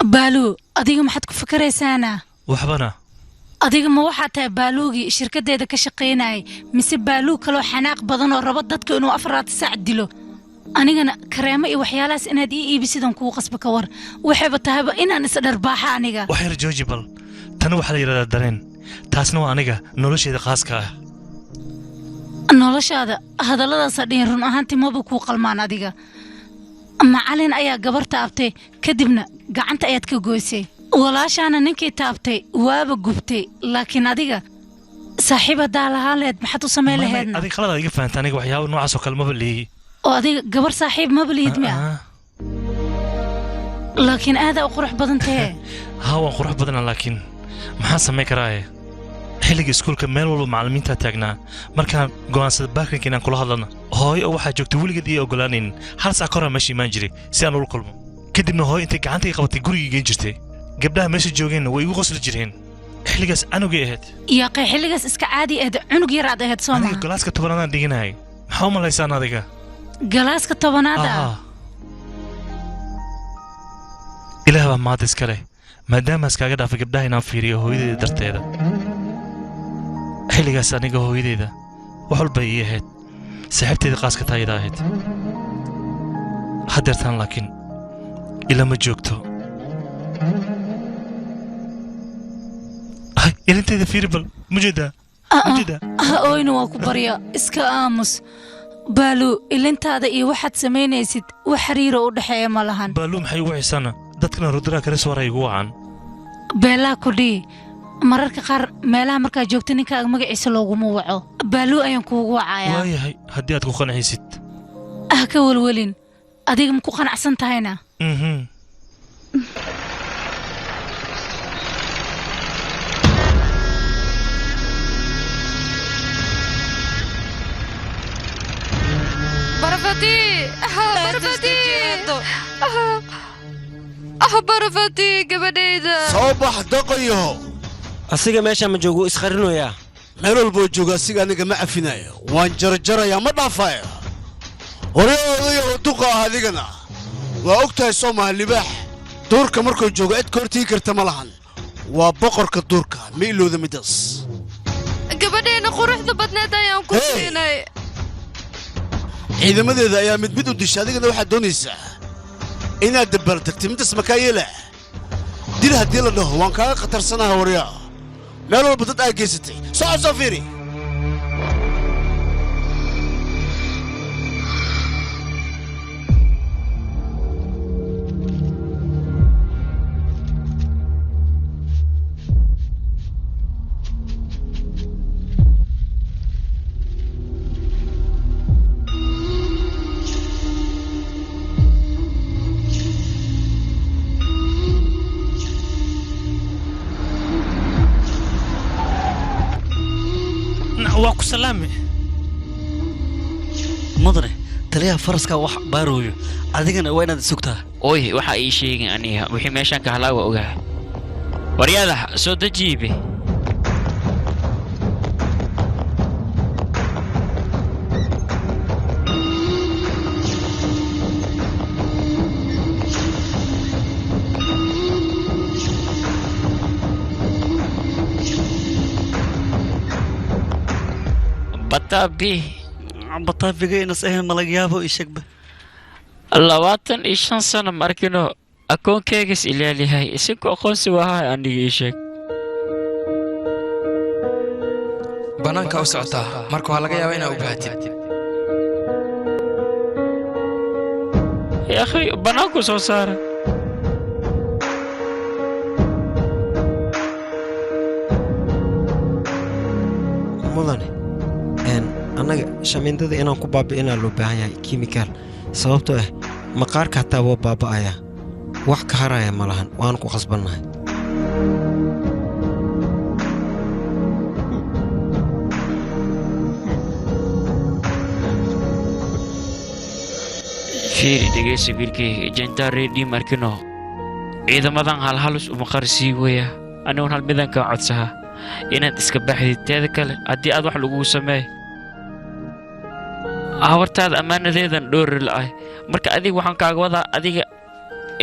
بالو أديك ما حد كفكر سنة وحبنا أديك ما واحد تاع بالوجي الشركة ده كشقيناي مسب بالو كلو حناق بدن الربط ضدك إنه أفراد ساعدله أنا كرامة وحيالاس إن دي بيصيدون كو قصب كور وحبتها بإن نسدر باحة أنيجا وحير جوجبل تنوح على يرد الدرين تاسنو أنيجا نولش إذا خاص كاه نولش هذا لا صدين رن أهانتي ما بكو قلمان أديجا macalin ayaa gabar taabtay kadibna gacanta ayaad ka goysay walaashaana ninkii taabtay waaba gubtay laakiin adiga saaxiibada lahaaleed maxaad u sameyn lahaydna adiga khalad iga fahantaa aniga waxyaabo noocaas oo kale ma baliyi oo adiga gabar saaxiib ma baliyid miya laakiin aad u qurux badan tahay ها waan qurux badan laakiin maxaan sameyn karaa xilliga iskuulka meel walba macallimiinta taagnaa markaan go'aansada baakinka inaan kula hadlana hooyo waxaa joogtay weligeed ii ogolaanin hal saac ka hor meesha imaan jiray si aan ula kulmo kadibna hooyo intay gacanta ii qabatay gurigii geen jirtay gabdhaha meesha joogeenna way igu qosli jireen xilligaas anugay ahayd yaaqay xilligaas iska caadi ahayd cunug yar aad ahayd soo aniga galaaska tobanaadaan dhiganahay maxaa u malaysaan adiga galaaska tobanaada ilaah baa maad iskale maadaama iskaaga dhaafay gabdhaha inaan fiiriyo hooyadeeda darteeda xilligaas aniga hooyadeeda wax walba ii ahayd saaxiibteeda qaaska taayada ahayd haddeertaan laakiin ilama joogto ilinteeda fiiri bal mujeedaa oyna waa ku barya iska aamus baalu ilintaada iyo waxaad samaynaysid wax xiriiro u dhexeeya ma lahan baalu maxay ugu xiisaana dadkana rudiraa kale soo haray igu wacan beelaa kudhii mararka qaar meelaha markaad joogto ninkaaga magaciisa looguma waco baalu ayaan kuugu wacayaa waayahay haddii aad ku qanacaysid ka welwelin adiga ma ku qanacsan tahayna barafati gabadhayda soo bax daqayo asiga meesha ma joogo isqarinoyaa meel walboo jooga asiga aniga ma cafinayo waan jarjarayaa ma dhaafayo horyoodayo duqa ah adigana waa og tahay soo maha libaax duurka markuu joogo cid ka hortii karta ma lahan waa boqorka duurka ma ilowda midaas gabadheena quruxda badneed ayaan ku siinay ciidamadeeda ayaa mid mid u disha adigana waxaad doonaysaa inaad dabbaaltagtay midaas makaa yeela dil haddii la dhaho waan kaaga khatarsanaha waryaa meel walba dad aa geysatay soco soo fiiri waa ku salaame mudane taliyaha faraska wax baarooyo adigana waa inaad sugtaa oy waxa ii sheegin aniga wixii meeshan ka halaawa ogaa waryaada soo dajiibe bataabiga inas ahayn malagyaabo ishagba 25 sano markino akoonkeygas ilaalyahay isinku aqoonsi wahaa aniga ii sheeg bannaanka u socotaa marka waa laga yaabaa inaa u baahatid akhi bannaanku soo saara mudane annaga shamiindada inaan ku baabi'inaa loo baahan yahay kimikaal sababtoo ah maqaarka hataa waa baaba'ayaa wax ka haraya ma lahan waan ku khasbannahay fiiri dhegeysa wiilkayga jantaa reedhii markino ciidamadan halhalus uma qarsii weya anigun hal midan kaa codsaha inaad iska baxdid teeda kale haddii aad wax lagugu sameey hawartaada ammaanadeedan dhoori la'ay marka adiga waxaan kaaga wadaa adiga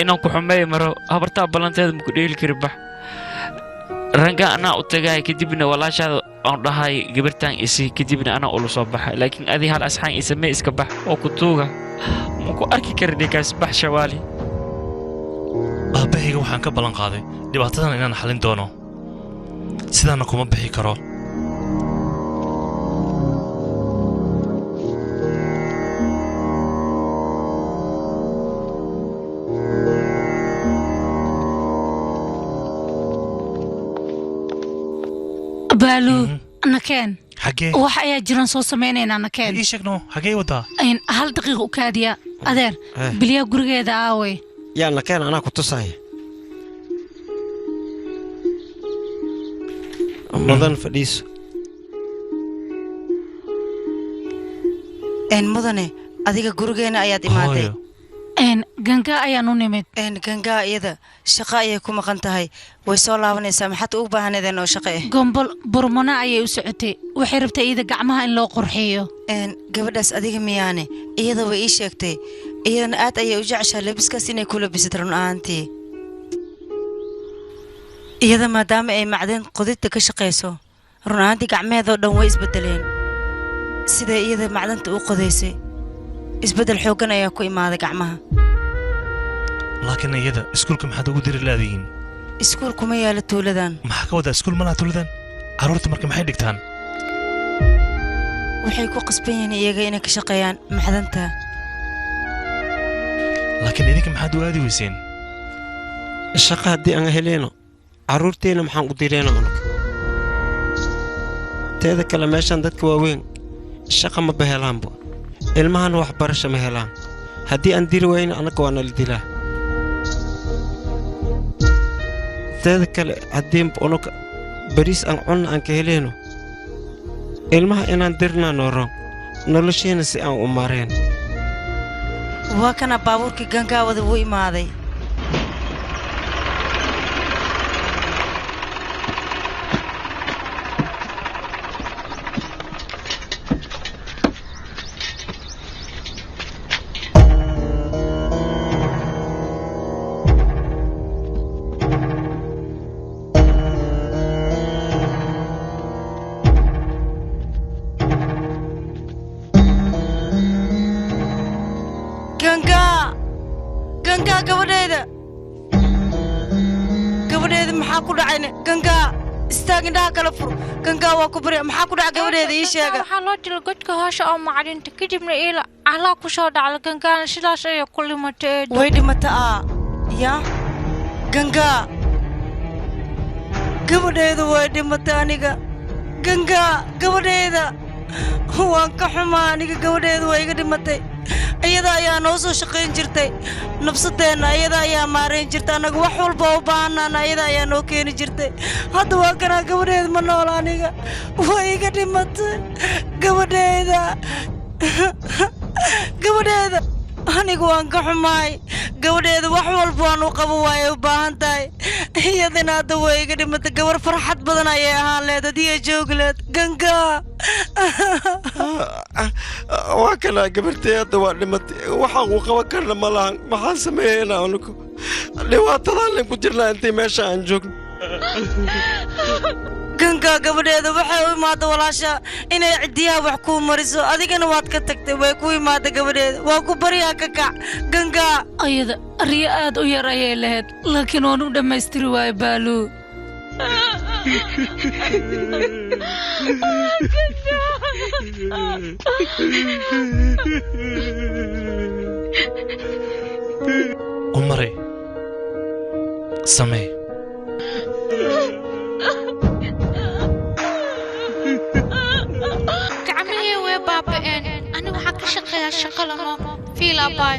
inaan ku xumeey maro habartaa ballanteeda maku dheeli kari bax ranga anaa u tagaay kadibna walaashaada aan dhahay gabartaan isi kadibna anaa ula soo baxay laakiin adiga hal asxaan isamee iska bax oo ku tuuga maku arki kara dhikaas bax shawaali aabahayga waxaan ka ballan qaaday dhibaatadan inaan xallin doono sidaana kuma bixi karo baalu nakeen xagee wax ayaa jiran soo samaynaynaa nakeen ii sheegno xagee wadaa hal daqiiq u kaadiya adeer bilyaa gurigeeda aawey yaana keen anaa ku tusaya mudan fadhiiso mudane adiga gurigeena ayaad imaaday gangaa ayaan u nimid gangaa iyada shaqo ayay ku maqan tahay way soo laabanaysaa maxaad ugu baahanedeen oo shaqo ah gombol burmana ayay u socotay waxay rabtay iyada gacmaha in loo qurxiyo gabadhaas adiga miyaane iyada way ii sheegtay iyadana aad ayay u jeceshaa labiskaas inay ku labisad run ahaantii iyada maadaama ay macdeen qodidda ka shaqayso run ahaantii gacmeedoo dhan way isbedeleen siday iyada macdanta u qodaysay isbedel xooggan ayaa ku imaaday gacmaha laakiin iyada iskuulka maxaad ugu diri laadihiin iskuul kuma yaala tuuladan maxaa ka wadaa iskuul malaha tuuladan carruurta marka maxay dhigtaan waxay ku qasban yihiin iyaga inay ka shaqeeyaan macdanta laakiin idinka maxaad u aadi weyseen shaqa haddii aan heleyno carruurteenna maxaan u direyna unug teeda kale meeshaan dadka waaweyn shaqa ma bahelaanbo ilmahana waxbarasho ma helaan haddii aan diri wayno annaga waa nala dilaa teeda kale haddii unuga bariis aan cunna aan ka heleyno ilmaha inaan dirnaa nooro nolosheena si aan u mareen waa kana baabuurkii gangaawada wuu imaaday gabadheeda maxaa ku dhacayne gangaa istaag indhaha kala fur gangaa waa ku barya maxaa ku dhaca gabadheeda ii sheega waxaa loo dila godka hoosha oo macdinta kadibna iila calaa ku soo dhacda gangaana sidaas ayay ku dhimatay way dhimata yaa gangaa gabadheedu way dhimatay aniga gangaa gabadheeda waan ka xumaa aniga gabadheedu waa iga dhimatay iyada ayaa noo soo shaqayn jirtay nafsadeenna iyada ayaa maarayn jirtay annaga wax walba u baahannaana iyada ayaa noo keeni jirtay hadda waa kanaa gabadheeda ma noola aniga waa iga dhimatay gabadheeda anigu waan ka xumaay gabadheeda wax walba waan u qabo waayay u baahan tahay iyadana hadda waa iga dhimatay gabar farxad badan ayay ahaan leed haddii ay joogi leed gangaa waa kanaa gabartay hadda waa dhimatay waxaan u qaban karna ma lahan maxaan sameeyeynaa anugu dhibaatadaan len ku jirnaa intay meesha aan joogno gangaa gabadheeda waxay u imaada walaasha inay ciddiyaha wax kuu mariso adigana waad ka tagtay way ku imaada gabadheeda waa ku baryaa ka kac gangaa ayada riyo aad u yar ayay lahayd laakiin waan u dhammaystiri waayo baaluu umaray samee gacmihii way baaba'een anigu waxaan ka shaqeeyaa shaqo lano fiilabaay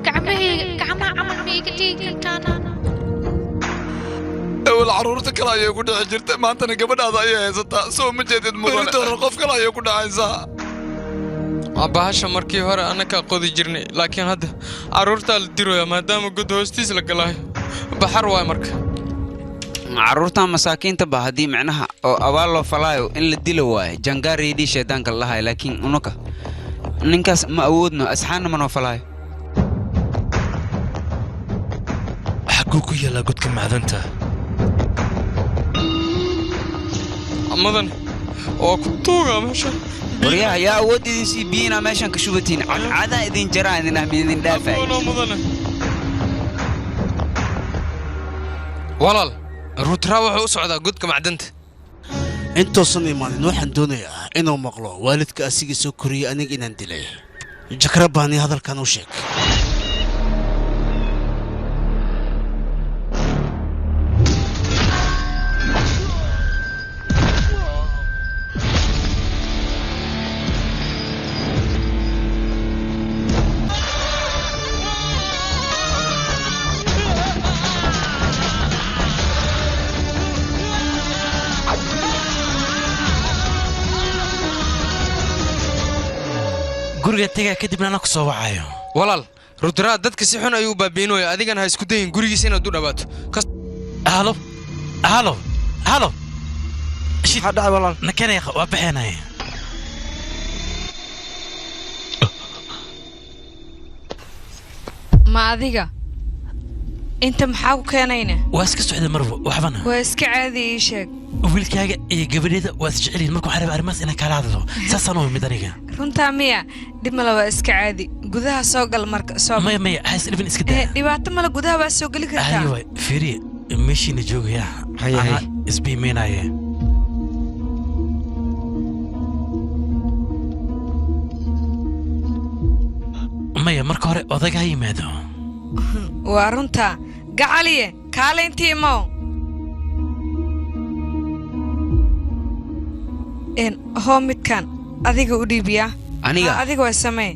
gacmaha camal ma iga dhigi kartaana awal carruurta kale ayay ku dhici jirtay maantana gabadhaada ayay haysataa soo ma jeedid mudane qof kale ayay ku dhacaysaa bahasha markii hore annagaa qodi jirnay laakiin hadda carruurtaa la diroyaa maadaama god hoostiis la galaayo baxar waay marka carruurtan masaakiinta ba haddii micnaha oo abaal loo falaayo in la dilo waaye jangaariidii shaydaanka la lahayo laakiin unuka ninkaas ma awoodno asxaanna manoo falaayo xagguu ku yaallaa godka macdanta mudan waa ku tuugaa meesha waryaha yaa awood idin sii biyina meeshan ka shubatiin cadcadaa idin jaraa idin ahmin idin dhaafay walaal ruutraa wuxuu u socdaa godka macdanta intoosan imaanin waxaan doonayaa inuu maqlo waalidka asiga soo koriyey aniga inaan dilay jakra baani hadalkan u sheeg guriga tagaa kadibna anaa ku soo wacayo walaal rudraa dadka si xun ayuu u baabiinooya adigana ha isku dayin gurigiisa inaad u dhawaato halo halo halo maxaa dhacay walaal nakanay waa baxeenaya ma adiga inta maxaa ku keenayna waa iska socda marwo waxbana waa iska caadi ii sheeg wiilkaaga iyo gabadheeda waa isjeceliin markuu xarab arrimaas inaan kala hadlo saasaan u mid aniga runtaa miya dhib male waa iska caadi gudaha soo gal marka soo maya maya hays dhibin iska daa dhibaato male gudaha waa soo geli kartaa aywa fiiriye meeshiina joogaya hay isbiimeynaaye maya marka hore odaga ha yimaado waa runtaa gacaliye kaalayntii imow hoo midkan adiga u dhiibiyaa adiga waa samee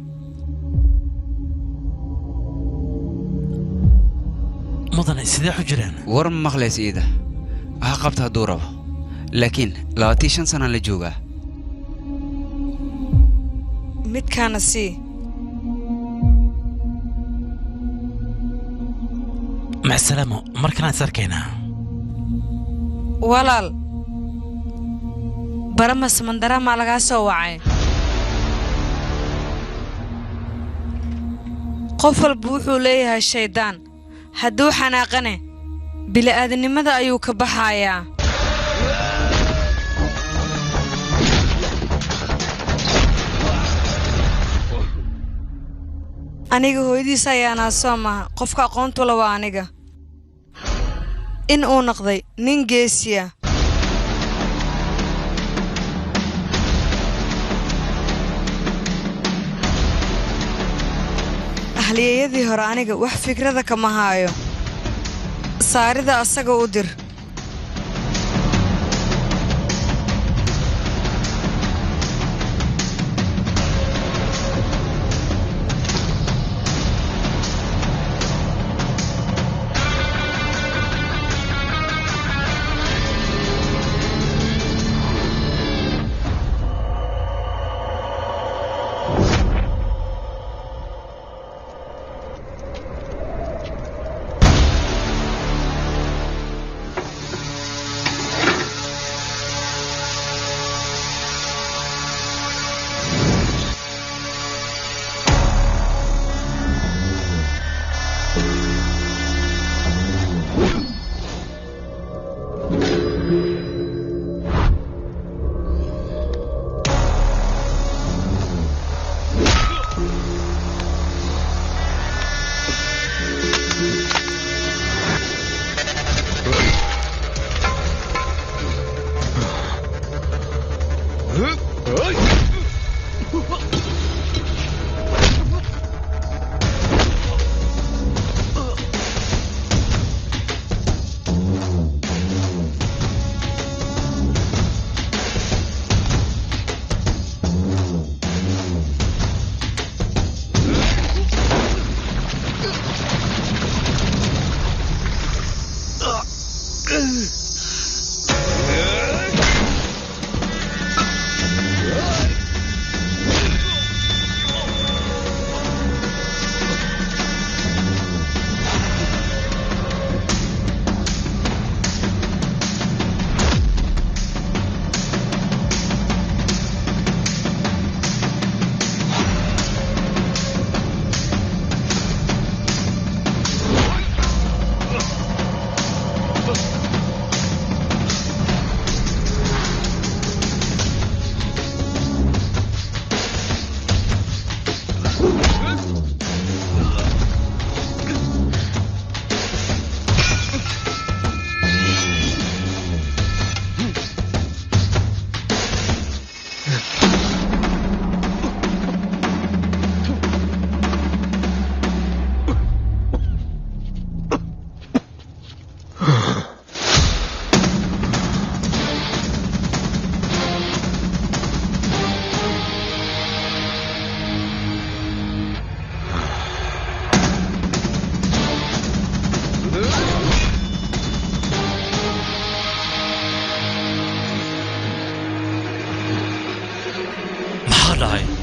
mudane sidee xu jiraan war ma maqlays iida ha qabta hadduu rabo laakiin 25 sana la joogaa midkaana sii macsalamo markanaan is arkaynaa walaal baramas mandara maa lagaa soo wacay qof walba wuxuu leeyahay shayddaan hadduu xanaaqane bili'aadanimada ayuu ka baxayaa aniga hooyadiis ayaanaa soo maha qofka aqoontula waa aniga in uu noqday nin geesiya ahliyeyadii hore aniga wax fikrada kama haayo saarida asaga u dir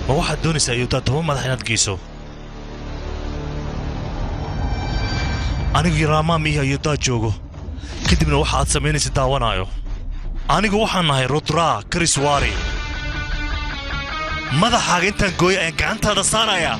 ma waxaad doonaysaa iyudaa 10 madax inaad geyso anigu raamaam iyo iyudaa joogo kadibna waxa aad samaynaysa daawanayo anigu waxaan nahay Rudra Kriswari madaxaaga intaan gooyo ayaan gacantaada saarayaa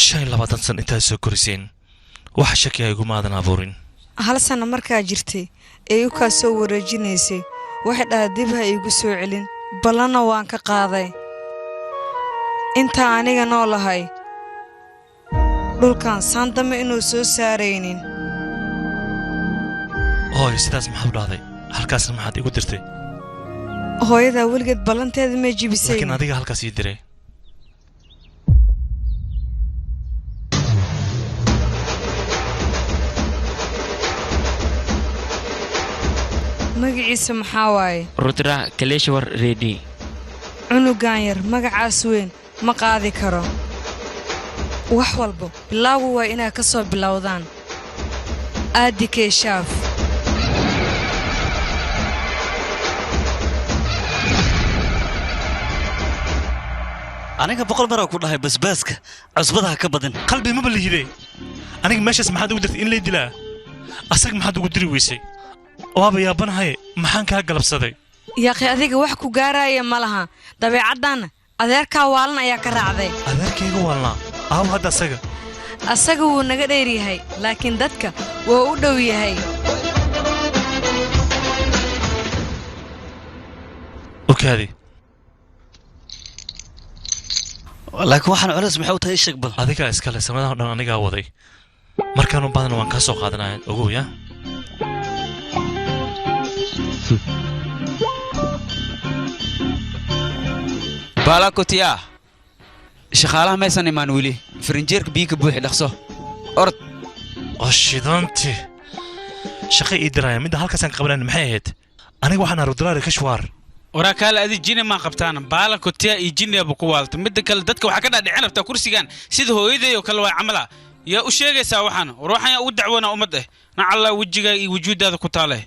shan labaatan san intaad soo koriseen waxa shaki ay igumaadan abuurin hal sano markaa jirtay ee u kaa soo wareejinaysay waxay dhahay dib ha iigu soo celin ballanna waan ka qaaday intaa aniga noolahay dhulkan saandame inuu soo saaraynin hooyo sidaas maxaa u dhahday halkaasna maxaad igu dirtay hooyadaa weligeed ballanteeda may jibisay laakiin adiga halkaas ii diray magaciisa maxaa waaye Rudra Kaleshwar Reddy cunugan yar magacaas weyn ma qaadi karo wax walba bilaagu waa inay ka soo bilowdaan aadi keeshaaf aniga boqol mar ku dhahay basbaaska cusbadaha ka badan qalbi ma balihide aniga meeshaas maxaad ugu dirtay in la dilaa asag maxaad ugu diri weysay waaba yaabanahay maxaan kaa galabsaday yaaqi adiga wax ku gaaraya ma laha dabeecaddaana adeerkaa waalan ayaa ka raacday adeerkayga waalnaa aaw hadda asaga wuu naga dheer yahay laakiin dadka wuu u dhow yahay okaadi laakiin waxaan culays maxay u tahay sheeg bal adiga iskale samadaha dhan anigaa waday markaan u badan waan ka soo qaadanaya ogow yaa baalakotiya shaqaalaha maysan imaan weli farinjeerka biyo buuxi dhaqso orod shidanti shaqa ii diraya midda halkaasaan qabanayna maxay ahayd aniga waxaan ahaa Rudra Kashwar waraakaale adi jini ma qabtaan baalakotiya iyo jiniba ku waalta midda kale dadka waxa ka dhaadhicin rabtaa kursigan sida hooyaday oo kale waa camala yaa u sheegaysaa waxaan ruuxan u dacwana ummad ah nacalla wajiga iyo wujuudaada ku taale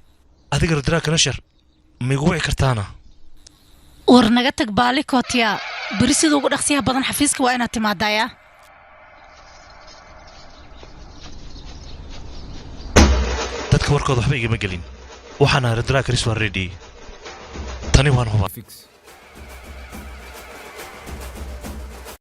adiga Rudra Kashwar ma igu wici kartaana war naga tag baalakotiya bari sidoo ugu dhaqsiyaha badan xafiiska waa inaad timaadaya dadka warkooda waxba igama gelin waxaan ahaa Rudra Kashwar Reddy tani waan hubaa